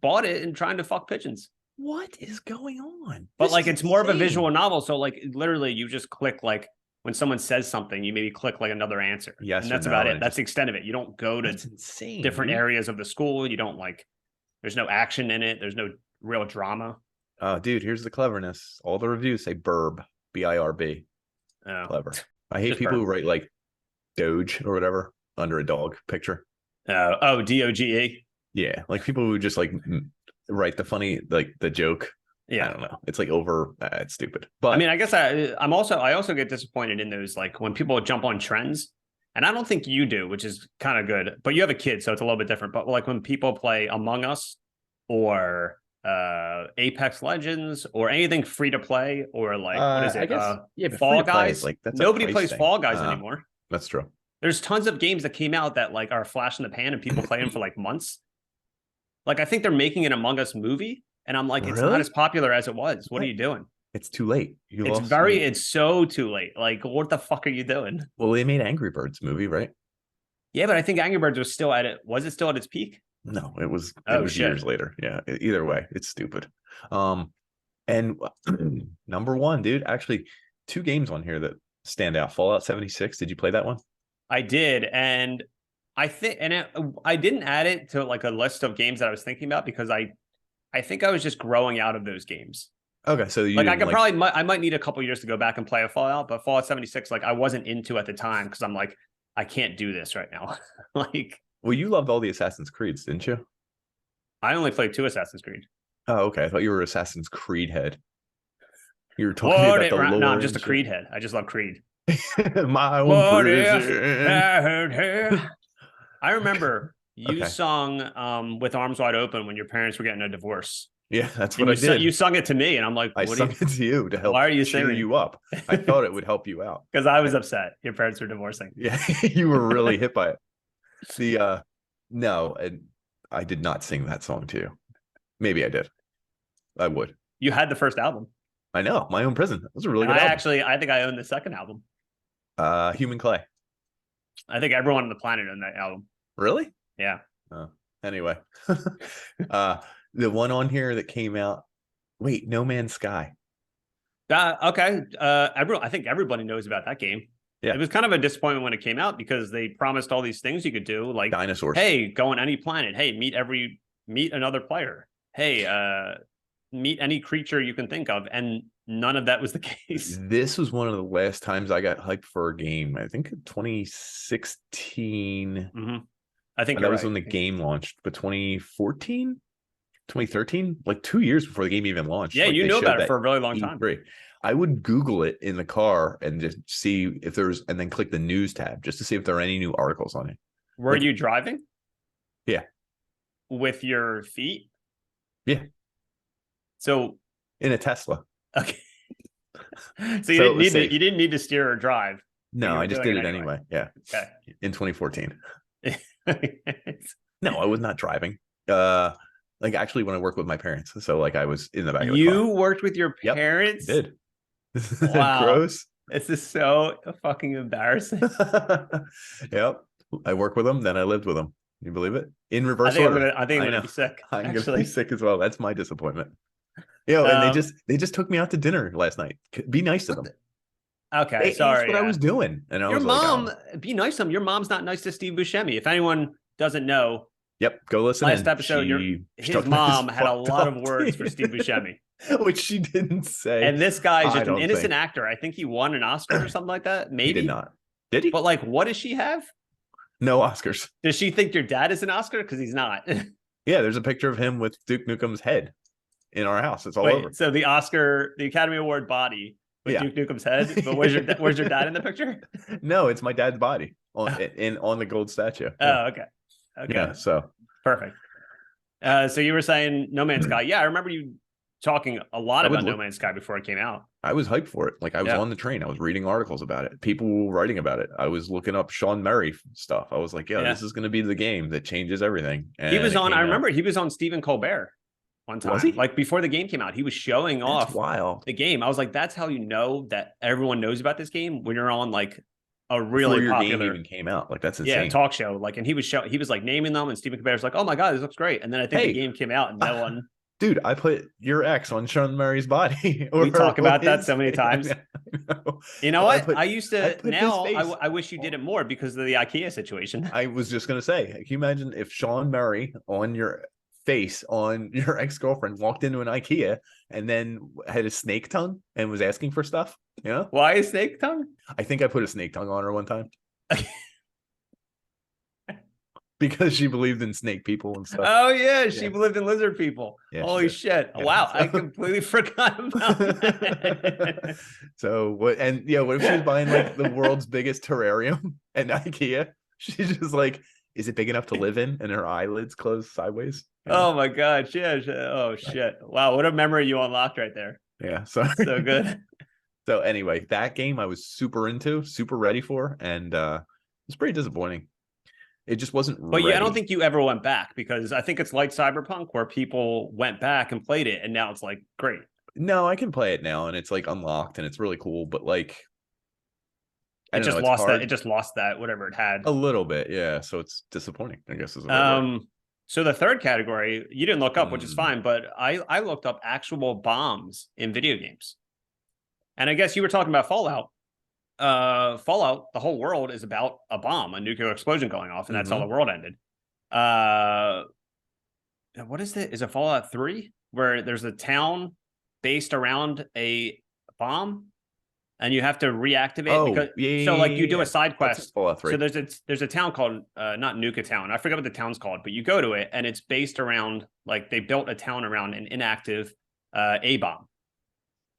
bought it and trying to fuck pigeons. What is going on? But like, it's more of a visual novel. So like, literally you just click, like when someone says something, you maybe click like another answer. Yes. And that's about it. That's the extent of it. You don't go to different areas of the school. You don't there's no action in it. There's no real drama. Dude, here's the cleverness. All the reviews say burb, B-I-R-B. Oh. Clever. I hate people who write like Doge or whatever under a dog picture. DOGE. Yeah, like people who just like write the funny, like the joke. Yeah, I don't know. It's like over. It's stupid. But I mean, I guess I also get disappointed in those, like when people jump on trends, and I don't think you do, which is kind of good. But you have a kid, so it's a little bit different. But like when people play Among Us or Apex Legends or anything free to play, or like what is it? I guess, Fall Guys. Like that's nobody plays Fall Guys anymore. That's true. There's tons of games that came out that like are a flash in the pan and people play them for like months. Like, I think they're making an Among Us movie, and I'm like, it's not as popular as it was. What are you doing? It's too late. It's so too late. Like, what the fuck are you doing? Well, they made Angry Birds movie, right? Yeah, but I think Angry Birds was still at it. Was it still at its peak? No, it was years later. Yeah. Either way, it's stupid. And number one, dude, actually 2 games on here that stand out. Fallout 76. Did you play that one? I did. And I think, I didn't add it to like a list of games that I was thinking about because I think I was just growing out of those games. Okay, so you I might need a couple years to go back and play a Fallout, but Fallout 76, like I wasn't into at the time because I'm like, I can't do this right now. Like, well, you loved all the Assassin's Creeds, didn't you? I only played 2 Assassin's Creed. Oh, okay. I thought you were Assassin's Creed head. You were talking about the lore. No, I'm just a Creed head. I just love Creed. My own prison. I remember you sung "With Arms Wide Open" when your parents were getting a divorce. Yeah, that's And what I did. You sung it to me, and I'm like, I what sung it to you to help why are you cheer singing? you up. I thought it would help you out. Because I was upset. Your parents were divorcing. Yeah, you were really hit by it. The no, and I did not sing that song to you. Maybe I did. I would. You had the first album. I know, My Own Prison. That was a really And good album. I think I own the second album. Human Clay. I think everyone on the planet owned that album. Really? Yeah. Anyway. The one on here that came out. Wait, No Man's Sky. Okay. I think everybody knows about that game. Yeah. It was kind of a disappointment when it came out because they promised all these things you could do, like Dinosaurs. hey, go on any planet. Hey, meet another player. Hey, meet any creature you can think of, and none of that was the case. This was one of the last times I got hyped for a game. I think 2016. Mm-hmm. I think that was when the game launched, but 2014, 2013, like 2 years before the game even launched. Yeah, like you know about it for a really long time. I would Google it in the car and just see if there's, and then click the news tab just to see if there are any new articles on it. Were you driving? Yeah. With your feet? Yeah. So in a Tesla. Okay. So you didn't need to steer or drive. No, I just did it anyway. Yeah. Okay. In 2014. No, I was not driving. Like actually when I worked with my parents. So like I was in the back of the car. You worked with your parents? Yep, I did. Wow. Gross. This is so fucking embarrassing. Yep. I work with them, then I lived with them. Can you believe it? In reverse order. I think I'm gonna be sick. I'm gonna be sick as well. That's my disappointment. And they just took me out to dinner last night. Be nice to them. Okay, sorry. That's what I was doing. And your mom, be nice to them. Your mom's not nice to Steve Buscemi. If anyone doesn't know, yep, go listen. Last episode, his mom had a lot of words for Steve Buscemi, which she didn't say. And this guy is just an innocent actor. I think he won an Oscar or something like that. Maybe he did not. Did he? But like, what does she have? No Oscars. Does she think your dad is an Oscar? Because he's not. Yeah, there's a picture of him with Duke Nukem's head in our house. It's all over. So the Academy Award body with Duke Nukem's head. But where's your dad in the picture? No, it's my dad's body on the gold statue. Oh, okay. Yeah, so perfect. So you were saying No Man's Sky. Yeah, I remember you talking a lot about No Man's Sky before it came out. I was hyped for it. Like I was on the train. I was reading articles about it. People were writing about it. I was looking up Sean Murray stuff. I was like, this is going to be the game that changes everything. And he was on, I remember he was on Stephen Colbert one time. Was he? Like before the game came out, he was showing off the game. I was like, that's how you know that everyone knows about this game, when you're on like a really before popular game even came out. Like that's insane. Talk show. Like, and he was like naming them, and Stephen Colbert's like, oh my God, this looks great. And then I think the game came out and no one. Dude, I put your ex on Sean Murray's body. We talk about that so many times. You know what? I used to. Now I wish you did it more because of the IKEA situation. I was just gonna say, can you imagine if Sean Murray on your face on your ex-girlfriend walked into an IKEA and then had a snake tongue and was asking for stuff? Yeah. Why a snake tongue? I think I put a snake tongue on her one time. Because she believed in snake people and stuff. Oh yeah, she believed in lizard people. Yeah, holy shit! Yeah. Wow, I completely forgot about that. So what? And what if she was buying like the world's biggest terrarium at IKEA? She's just like, is it big enough to live in? And her eyelids closed sideways. Oh my God! Yeah. Oh shit! Wow, what a memory you unlocked right there. Yeah. So good. So anyway, that game I was super into, super ready for, and it's pretty disappointing. It just wasn't ready. I don't think you ever went back, because I think it's like Cyberpunk where people went back and played it and now it's like great. No, I can play it now and it's like unlocked and it's really cool, but like it just lost that whatever it had. A little bit, yeah. So it's disappointing, I guess is so the third category you didn't look up, which is fine, but I looked up actual bombs in video games. And I guess you were talking about Fallout. Fallout, the whole world is about a bomb, a nuclear explosion going off, and that's how the world ended. What is it? Is it Fallout 3 where there's a town based around a bomb and you have to reactivate? So like you do a side quest. Fallout 3. So there's a town called not Nuka Town. I forget what the town's called, but you go to it and it's based around, like, they built a town around an inactive A bomb.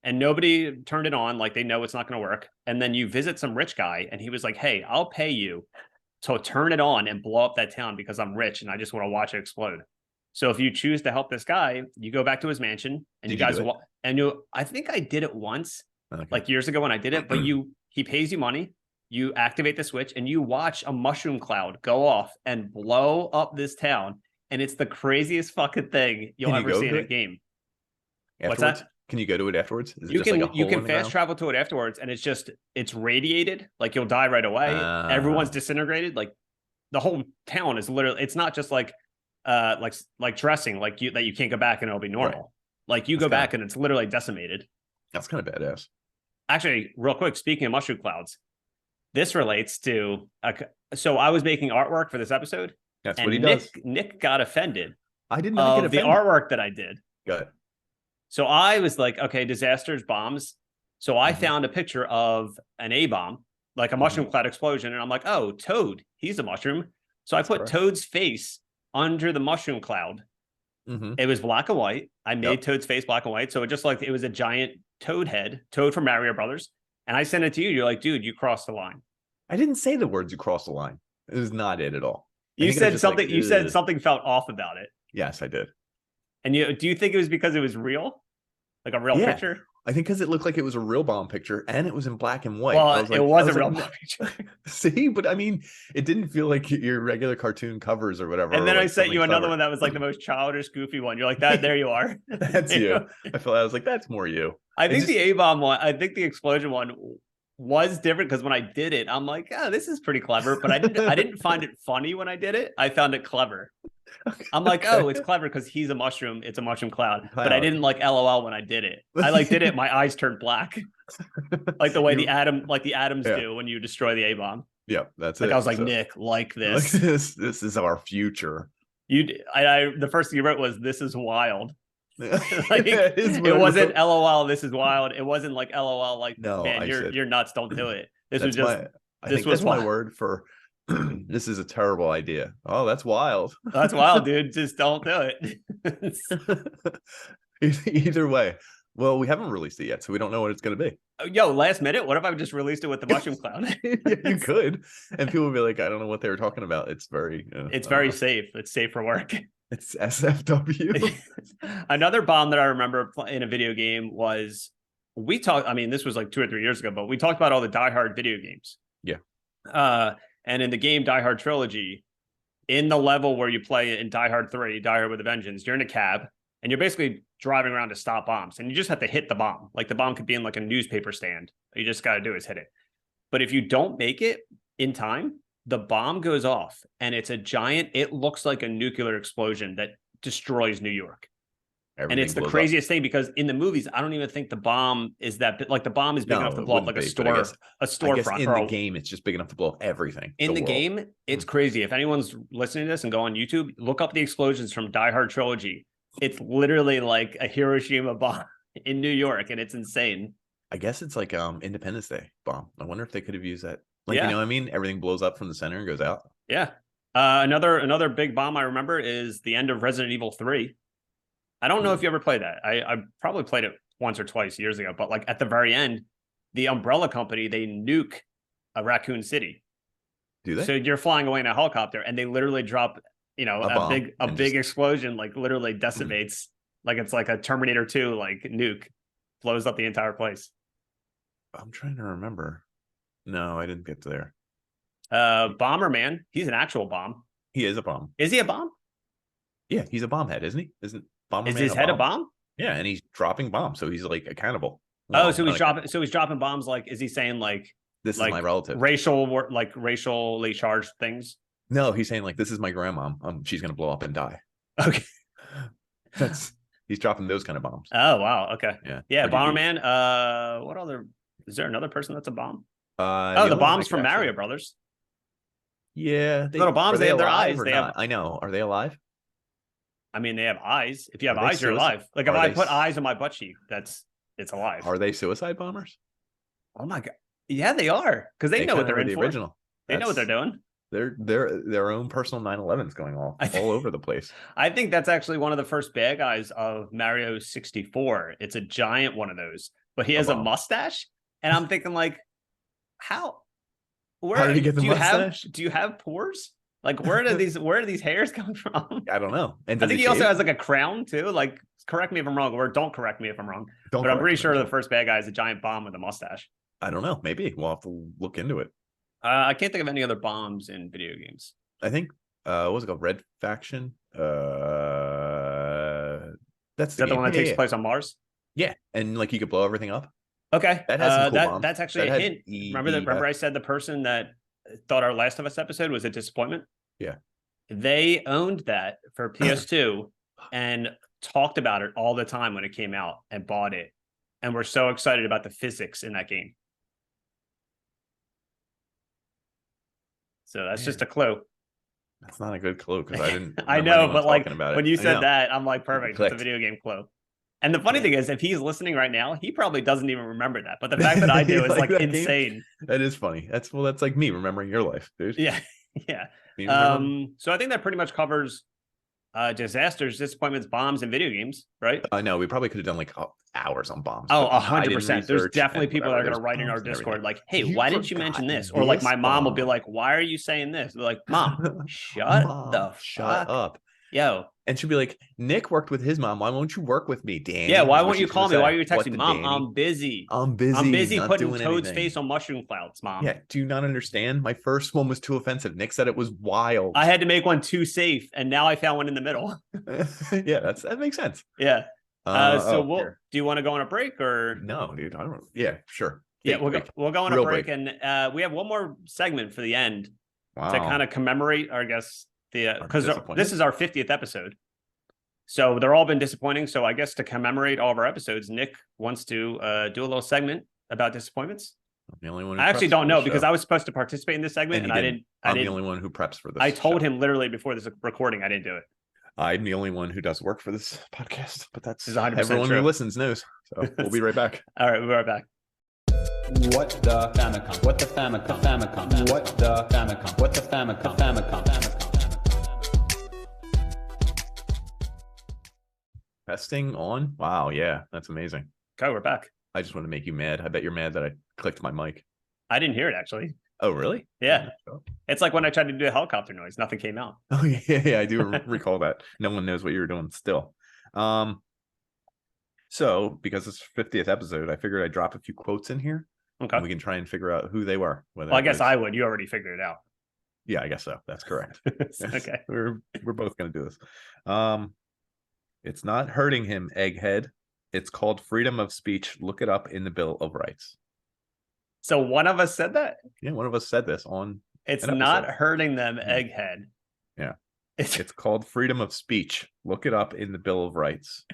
And nobody turned it on, like they know it's not going to work. And then you visit some rich guy and he was like, hey, I'll pay you to turn it on and blow up that town because I'm rich and I just want to watch it explode. So if you choose to help this guy, you go back to his mansion and Did you you guys do it? and you. I think I did it once, Okay. like years ago when I did it. But he pays you money. You activate the switch and you watch a mushroom cloud go off and blow up this town. And it's the craziest fucking thing you'll Can you ever go see in to a it game. What's afterwards? that? Can you go to it afterwards? Is it You just like a can hole in the fast ground? travel to it afterwards, and it's radiated. Like you'll die right away. Everyone's disintegrated. Like the whole town is literally. It's not just like dressing like you that you can't go back and it'll be normal. Right. Like you That's go back and it's literally decimated. That's kind of badass. Actually, real quick, speaking of mushroom clouds, this relates to so I was making artwork for this episode. That's and what he does. Nick got offended I did not get of the offended. artwork that I did. Good. So I was like, okay, disasters, bombs. So I found a picture of an A-bomb, like a mushroom cloud explosion. And I'm like, oh, Toad, he's a mushroom. So I put Toad's face under the mushroom cloud. It was black and white. I made Toad's face black and white. So it was a giant Toad head, Toad from Mario Brothers. And I sent it to you. You're like, dude, you crossed the line. I didn't say the words "you crossed the line." It was not it at all. You said something. You said something felt off about it. Yes, I did. And do you think it was because it was real, like a real picture? I think because it looked like it was a real bomb picture and it was in black and white. Well, it was a real bomb picture. See, but I mean, it didn't feel like your regular cartoon covers or whatever. And then like I sent you another one that was like the most childish, goofy one. You're like, that. There you are. That's you. I was like, that's more you. I think the A-bomb one. I think the explosion one was different because when I did it, I'm like, oh, this is pretty clever. But I didn't find it funny when I did it. I found it clever. I'm like, oh, it's clever because he's a mushroom. It's a mushroom cloud. But I didn't like LOL when I did it. I did it. My eyes turned black, like the way the atoms do when you destroy the A-bomb. Yeah, that's it. I was like, Nick, like this. This is our future. The first thing you wrote was, "This is wild." It wasn't LOL. This is wild. It wasn't like LOL. Like, no, man, you're nuts. Don't do it. This was just. I think that's my word for. This is a terrible idea. Oh, that's wild. That's wild, dude. Just don't do it. Either way. Well, we haven't released it yet, so we don't know what it's going to be. Yo, last minute. What if I just released it with the mushroom cloud? You could, and people would be like, "I don't know what they were talking about." It's very. It's very safe. It's safe for work. It's SFW. Another bomb that I remember in a video game was we talked. I mean, this was like 2 or 3 years ago, but we talked about all the Die Hard video games. Yeah. And in the game Die Hard Trilogy, in the level where you play in Die Hard 3, Die Hard with a Vengeance, you're in a cab and you're basically driving around to stop bombs. And you just have to hit the bomb. Like the bomb could be in like a newspaper stand. All you just got to do is hit it. But if you don't make it in time, the bomb goes off and it's a giant, it looks like a nuclear explosion that destroys New York. And it's the craziest thing because in the movies, I don't even think the bomb is that like the bomb is big enough to blow up like a storefront. In the game, it's just big enough to blow up everything. In the game, it's crazy. If anyone's listening to this and go on YouTube, look up the explosions from Die Hard Trilogy. It's literally like a Hiroshima bomb in New York, and it's insane. I guess it's like Independence Day bomb. I wonder if they could have used that. Like, you know what I mean? Everything blows up from the center and goes out. Yeah. Another big bomb I remember is the end of Resident Evil 3. I don't know if you ever played that. I probably played it once or twice years ago, but like at the very end, the Umbrella Company, they nuke a Raccoon City. Do they? So you're flying away in a helicopter and they literally drop, a big explosion, like literally decimates, like it's like a Terminator 2, like nuke, blows up the entire place. I'm trying to remember. No, I didn't get to there. Bomberman, he's an actual bomb. He is a bomb. Is he a bomb? Yeah, he's a bomb head, isn't he? Isn't Bomberman is his head a bomb? Yeah, and he's dropping bombs, so he's like accountable. Well, so he's dropping bombs. Like, is he saying like this is my relative, racially charged things? No, he's saying like this is my grandma. She's gonna blow up and die. Okay, he's dropping those kind of bombs. Oh wow, okay, yeah. Bomberman. What other? Is there another person that's a bomb? The bombs from Mario Brothers. Yeah, little bombs. They have their eyes. I know. Are they alive? I mean, they have eyes. If you have eyes, you're alive. Like if I put eyes on my butt cheek, it's alive. Are they suicide bombers? Oh my god! Yeah, they are because they know what they're in for. Original. They know what they're doing. They're their own personal 9/11s going all over the place. I think that's actually one of the first bad guys of Mario 64. It's a giant one of those, but he has a mustache, and I'm thinking like, how? How did he get the mustache? Do you have pores? Like, where do these hairs come from? I don't know. And I does think he also shave? has like a crown too. Like, correct me if I'm wrong, or don't correct me if I'm wrong. Don't But I'm pretty correct me, sure the don't. first bad guy is a giant bomb with a mustache. I don't know. Maybe we'll have to look into it. I can't think of any other bombs in video games. I think what was it called? Red Faction. That's Is that the one that takes place on Mars? Yeah, and like you could blow everything up. Okay, That has some cool bombs. that's actually That a had hint. Remember I said the person that thought our Last of Us episode was a disappointment? Yeah. They owned that for PS2 and talked about it all the time when it came out and bought it. And we're so excited about the physics in that game. So that's just a clue. That's not a good clue because I didn't. I know, but like about when it. you said that, I'm like, perfect. It's a Clicked. video game clue. And the funny thing is, if he's listening right now, he probably doesn't even remember that. But the fact that I do is like that insane. Game? That is funny. That's like me remembering your life, dude. Yeah, yeah. So I think that pretty much covers disasters, disappointments, bombs, and video games, right? I know we probably could have done like hours on bombs. Oh, but 100%. There's definitely people that are going to write in our bombs and Discord everything. like, "Hey, You why didn't you mention this?" Or like my mom will be like, "Why are you saying this?" They're like, "Mom, shut Shut up." Yo. And she'll be like, Nick worked with his mom. Why won't you work with me, Danny? Yeah, why That's what won't you she's call gonna me? Why say. are you What texting? the Mom, Danny? I'm busy. I'm busy. I'm busy not putting doing Toad's anything. face on mushroom clouds, Mom. Yeah, do you not understand? My first one was too offensive. Nick said it was wild. I had to make one too safe, and now I found one in the middle. Yeah, that makes sense. Yeah. Do you want to go on a break or No, dude, I don't. Yeah, sure. Yeah, Take we'll break. go on a Real break, and we have one more segment for the end Wow. to kind of commemorate, I guess, because disappointment? this is our 50th episode. So they're all been disappointing. So I guess to commemorate all of our episodes, Nick wants to do a little segment about disappointments. I'm the only one. Who I actually preps don't for know this because show. I was supposed to participate in this segment, and I didn't. I'm the only one who preps for this. I told show. him literally before this recording I didn't do it. I'm the only one who does work for this podcast, but that's This is 100% everyone true. who listens knows. So we'll be right back. All right, we'll be right back. What the Famicom? What the Famicom? Famicom? What the Famicom? What the Famicom? Famicom? Testing on. Wow, yeah, that's amazing. Okay, we're back. I just want to make you mad. I bet you're mad that I clicked my mic. I didn't hear it actually. Oh, really? Yeah. Oh, It's like when I tried to do a helicopter noise, nothing came out. yeah, I do recall that. No one knows what you were doing still. So because it's 50th episode, I figured I'd drop a few quotes in here. Okay. And we can try and figure out who they were. Well, I guess I would. You already figured it out. Yeah, I guess so. That's correct. Okay. We're both gonna do this. It's not hurting him, egghead. It's called freedom of speech. Look it up in the Bill of Rights. So one of us said that? Yeah, one of us said this on. It's an not episode. hurting them, egghead. Yeah. It's It's called freedom of speech. Look it up in the Bill of Rights.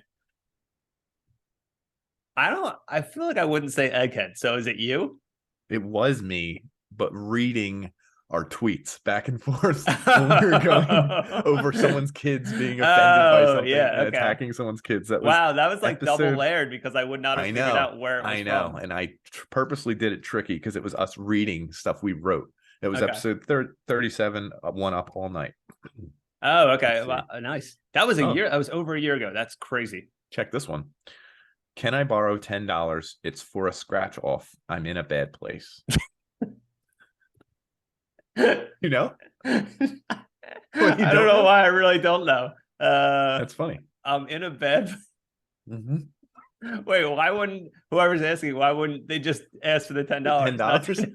I feel like I wouldn't say egghead. So is it you? It was me, but reading our tweets back and forth when we were going over someone's kids being offended by something and attacking someone's kids. That was wow, that was like double episode- layered because I would not have figured out where it was I know, from. and I purposely did it tricky because it was us reading stuff we wrote. It was Okay. episode 37, one up all night. Oh, okay. Let's see. Wow, nice. That was a Oh. year. That was over a year ago. That's crazy. Check this one. Can I borrow $10? It's for a scratch off. I'm in a bad place. You know? I don't know why. I really don't know. That's funny. I'm in a bed. Mm-hmm. Wait, why wouldn't whoever's asking? Why wouldn't they just ask for the $10? $10?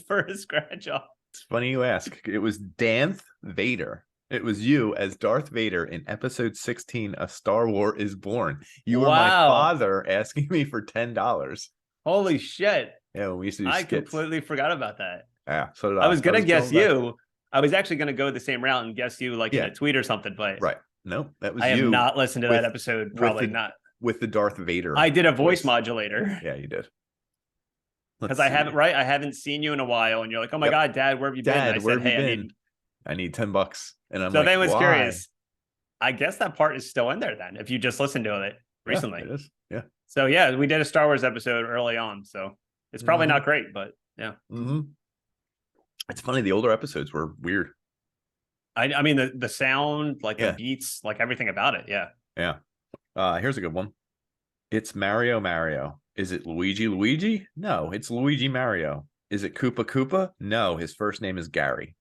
For a scratch off. It's funny you ask. It was Darth Vader. It was you as Darth Vader in episode 16 of Star Wars is Born. You were my Wow. father asking me for $10. Holy shit! Yeah, when we used to do I skits. completely forgot about that. Yeah, so did I was gonna guess going back. you. I was actually gonna go the same route and guess you like in Yeah. a tweet or something, but Right. No, that was I you have not listened to that with- episode. Probably the- not. with the Darth Vader. I did a voice voice. modulator Yeah, you did. because Let's I see. haven't. Right, I haven't seen you in a while, and you're like, "Oh my Yep. god, Dad, where have you been?" Dad, And I where said, have you "Hey, been? I need $10. And I'm So like, if anyone's why? curious, I guess that part is still in there then, if you just listened to it Yeah, recently. it is. Yeah. So yeah, we did a Star Wars episode early on, so it's probably Mhm. not great, but yeah. Mm-hmm. It's funny. The older episodes were weird. I mean the sound, like Yeah. the beats, like everything about it. Yeah. Yeah. Here's a good one. It's Mario Mario. Is it Luigi Luigi? No, it's Luigi Mario. Is it Koopa Koopa? No, his first name is Gary.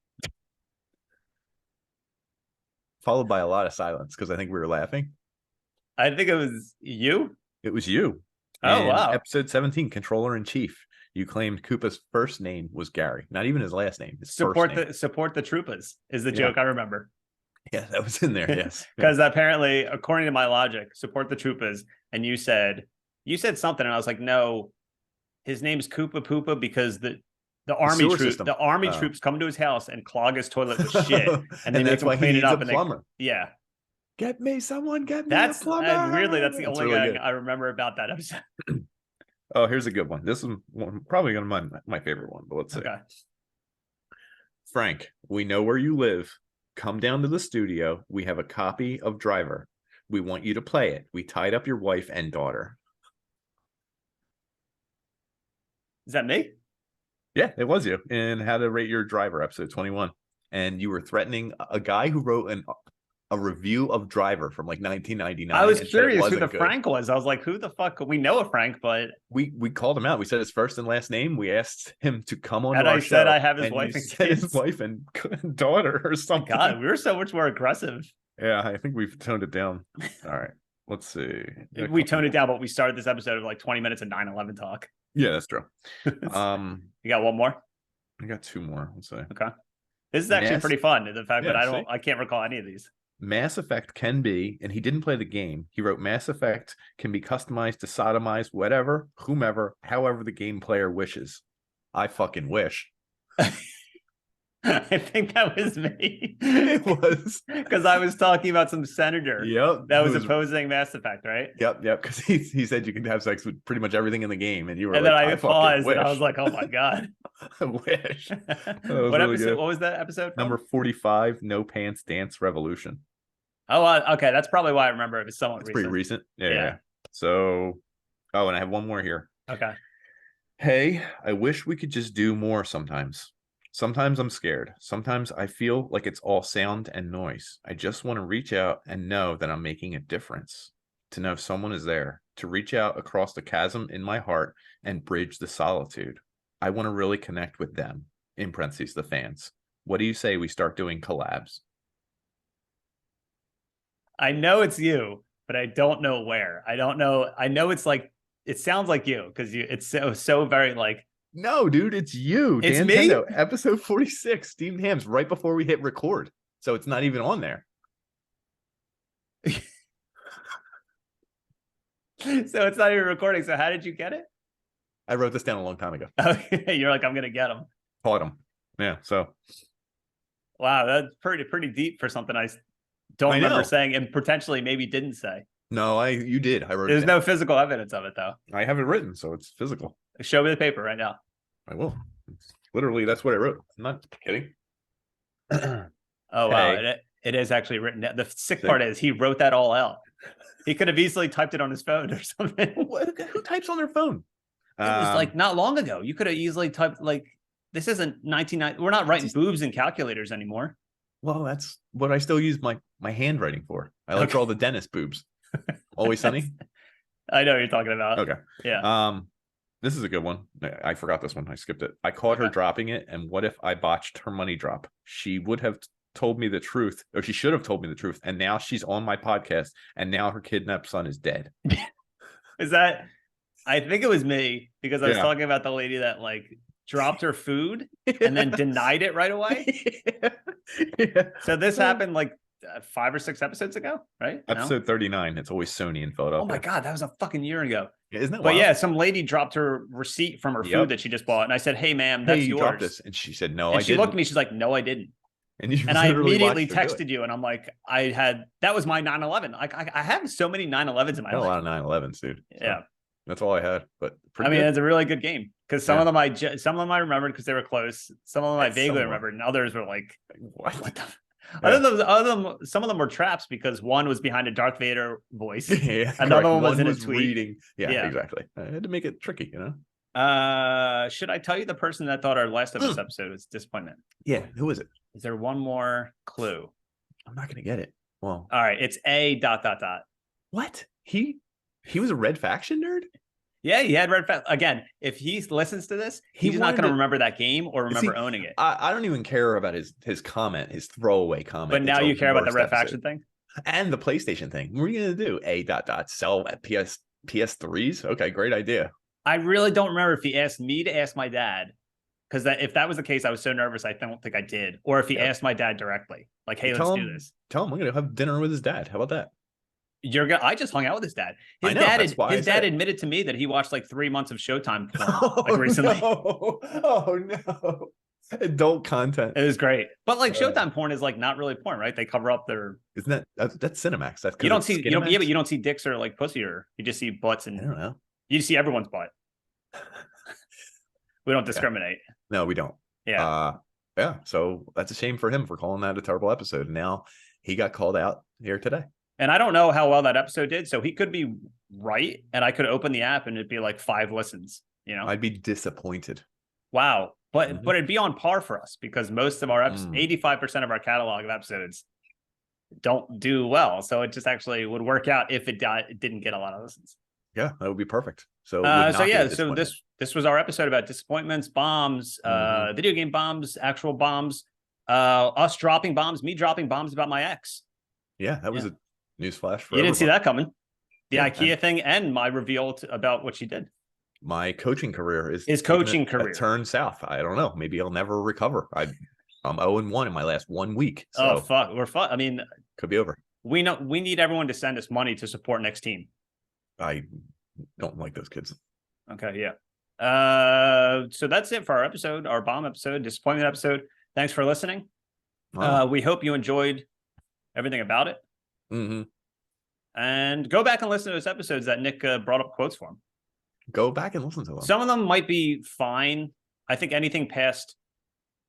followed by a lot of silence because I think we were laughing. I think it was you. It was you. Oh, In wow. episode 17, Controller in Chief, you claimed Koopa's first name was Gary, not even his last name. His Support first name. support the Troopas is the Yeah. joke I remember. Yeah, that was in there. Yes, Because apparently, according to my logic, support the Troopas, and you said something, and I was like, no, his name's Koopa Poopa because the army sewer troop, system. the army Oh. troops come to his house and clog his toilet with shit, and they make that's him why he clean it needs up. a And plumber. yeah, Get me someone. Get me that's a plumber. weirdly that's the That's only really thing good. I remember about that episode. Oh, here's a good one. This is probably gonna be my favorite one, but let's see. Okay. Frank, we know where you live. Come down to the studio. We have a copy of Driver. We want you to play it. We tied up your wife and daughter. Is that me? Yeah, it was you in How to Rate Your Driver, episode 21. And you were threatening a guy who wrote a review of Driver from like 1999. I was and said it curious who wasn't the good. Frank was. I was like, who the fuck? We know a Frank, but We called him out. We said his first and last name. We asked him to come on and our I show. said I have his and wife you and said kids. his wife and daughter or something. God, we were so much more aggressive. Yeah, I think we've toned it down. All right, let's see. We toned it down, but we started this episode of like 20 minutes of 9/11 talk. Yeah, that's true. You got one more? I got two more. Let's see. Okay. This is actually pretty fun. The fact that I can't recall any of these. Mass Effect can be, and he didn't play the game. He wrote Mass Effect can be customized to sodomize whatever, whomever, however the game player wishes. I fucking wish. I think that was me. It was because I was talking about some senator. Yep, that was opposing Mass Effect, right? Yep. Because he said you can have sex with pretty much everything in the game, and you were. And like, then I paused, wish. and I was like, "Oh my god, I wish." What really episode? good. What was that episode? Number 45, No Pants Dance Revolution. Oh, okay. That's probably why I remember it. It's somewhat recent. Pretty recent. Yeah. So, and I have one more here. Okay. Hey, I wish we could just do more sometimes. Sometimes I'm scared. Sometimes I feel like it's all sound and noise. I just want to reach out and know that I'm making a difference. To know someone is there. To reach out across the chasm in my heart and bridge the solitude. I want to really connect with them. In parentheses, the fans. What do you say we start doing collabs? I know it's you, but I don't know where. I don't know. I know it's like, it sounds like you because it's so very like. No, dude, it's you. It's Dan me? Tendo, episode 46, Steamed Hams, right before we hit record. So it's not even on there. So it's not even recording. So how did you get it? I wrote this down a long time ago. Okay, you're like, I'm gonna get them. Caught him. Yeah. So wow, that's pretty deep for something I don't remember saying and potentially maybe didn't say. No, you did. I wrote. There's no physical evidence of it though. I have it written, so it's physical. Show me the paper right now. I will. Literally, that's what I wrote. I'm not kidding. Oh wow, it is actually written down. The sick part is he wrote that all out. He could have easily typed it on his phone or something. Who types on their phone? It was like not long ago. You could have easily typed like this isn't 1990. We're not writing boobs in calculators anymore. Well, that's what I still use my handwriting for. I like all the dentist boobs. Always Sunny. I know what you're talking about. Okay. Yeah. This is a good one. I forgot this one. I skipped it. I caught her dropping it, and what if I botched her money drop? She would have told me the truth, or she should have told me the truth, and now she's on my podcast, and now her kidnapped son is dead. Is that? I think it was me because I was talking about the lady that like dropped her food and then denied it right away. So this happened like 5 or 6 episodes ago, right? Episode 39. It's always Sony in Philadelphia. Oh my god, that was a fucking year ago. Yeah, isn't that But wild? yeah, some lady dropped her receipt from her food that she just bought, and I said, "Hey, ma'am, that's you yours." dropped this. And she said, "No, and I she didn't." looked at me. She's like, "No, I didn't." And I immediately texted you, and I'm like, that was my 9/11. Like I have so many 9/11s in my life. A lot of 9/11s, dude. So Yeah, that's all I had. But it's a really good game because some of them I remembered because they were close. Some of them I vaguely remembered, and others were like, what the? Some of them were traps because one was behind a Darth Vader voice. Yeah, another one was in a was tweet. reading. Yeah, exactly. I had to make it tricky, you know. Should I tell you the person that thought our last of this episode was disappointment? Yeah, who is it? Is there one more clue? I'm not gonna get it. Well, all right, it's a ... What? He was a Red Faction nerd? Yeah, he had red flag. Again, if he listens to this, he's not going to remember that game or remember owning it. I don't even care about his comment, his throwaway comment. But now you care about the red faction thing? And the PlayStation thing. What are you going to do? Sell at PS3s? Okay, great idea. I really don't remember if he asked me to ask my dad. Because if that was the case, I was so nervous, I don't think I did. Or if he asked my dad directly. Like, hey, let's do this. Tell him I'm going to have dinner with his dad. How about that? I just hung out with his dad. His dad admitted to me that he watched like 3 months of Showtime porn, recently. No. Oh no. Adult content. It was great. But like Showtime porn is like not really porn, right? They cover up their Isn't that's Cinemax. That's you don't see you don't, yeah, but you don't see dicks or like pussy, or you just see butts, and I don't know. You see everyone's butt. We don't discriminate. No, we don't. Yeah. Yeah. So that's a shame for him for calling that a terrible episode. Now he got called out here today. And I don't know how well that episode did. So he could be right. And I could open the app and it'd be like 5 listens, you know? I'd be disappointed. Wow. But it'd be on par for us because most of our episodes, 85% of our catalog of episodes don't do well. So it just actually would work out if it didn't get a lot of listens. Yeah, that would be perfect. So this was our episode about disappointments, bombs, video game bombs, actual bombs, us dropping bombs, me dropping bombs about my ex. Yeah, that was a newsflash. You didn't see that coming. The IKEA thing and my reveal about what she did. My coaching career is coaching career turned south. I don't know. Maybe I'll never recover. I'm 0-1 in my last 1 week. So oh fuck, we're fuck. I mean, could be over. We need everyone to send us money to support next team. I don't like those kids. Okay, yeah. So that's it for our episode, our bomb episode, disappointment episode. Thanks for listening. We hope you enjoyed everything about it. And go back and listen to those episodes that Nick brought up quotes for. Go back and listen to them. Some of them might be fine. I think anything past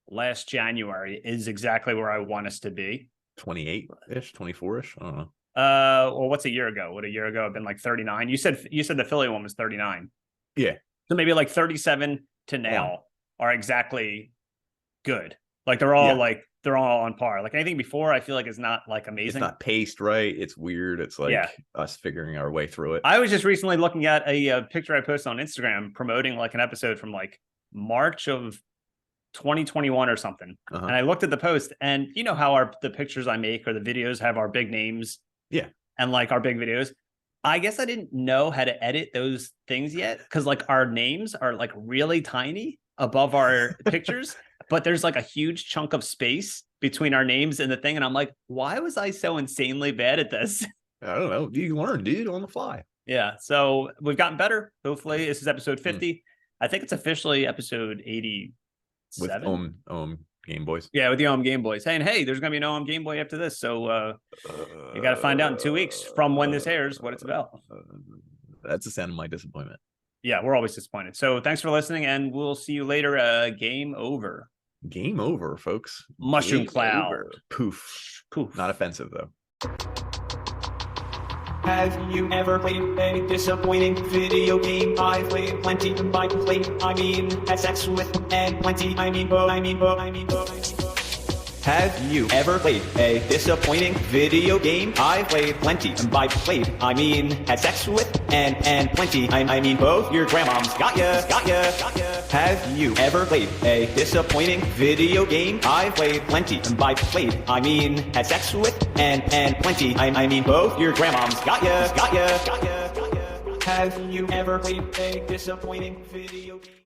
last January is exactly where I want us to be. 28-ish, 24-ish. I don't know. Well, what's a year ago? Would a year ago have been like 39? You said the Philly one was 39. Yeah. So maybe like 37 to now are exactly good. Like they're all on par. Like anything before, I feel like is not like amazing. It's not paced right. It's weird. It's like us figuring our way through it. I was just recently looking at a picture I posted on Instagram promoting like an episode from like March of 2021 or something. And I looked at the post, and you know how the pictures I make or the videos have our big names. Yeah. And like our big videos. I guess I didn't know how to edit those things yet, because like our names are like really tiny above our pictures, but there's like a huge chunk of space between our names and the thing. And I'm like, why was I so insanely bad at this? I don't know. You learn, dude, on the fly. Yeah. So we've gotten better. Hopefully this is episode 50. I think it's officially episode 87. With Game Boys. Yeah, with the Game Boys. Saying, hey, there's going to be no Game Boy after this. So you got to find out in 2 weeks from when this airs what it's about. That's the sound of my disappointment. Yeah, we're always disappointed. So thanks for listening, and we'll see you later. Game over. Game over, folks. Mushroom Game cloud. Over. Poof. Poof. Not offensive, though. Have you ever played a disappointing video game? I've played plenty, and by played, I mean had sex with, and plenty, I mean. Have you ever played a disappointing video game? I've played plenty, and by played, I mean had sex with, and plenty, I mean both your grandmoms. Got ya. Have you ever played a disappointing video game? I've played plenty, and by played, I mean had sex with, and plenty, I mean both your grandmoms. Got ya. Have you ever played a disappointing video game?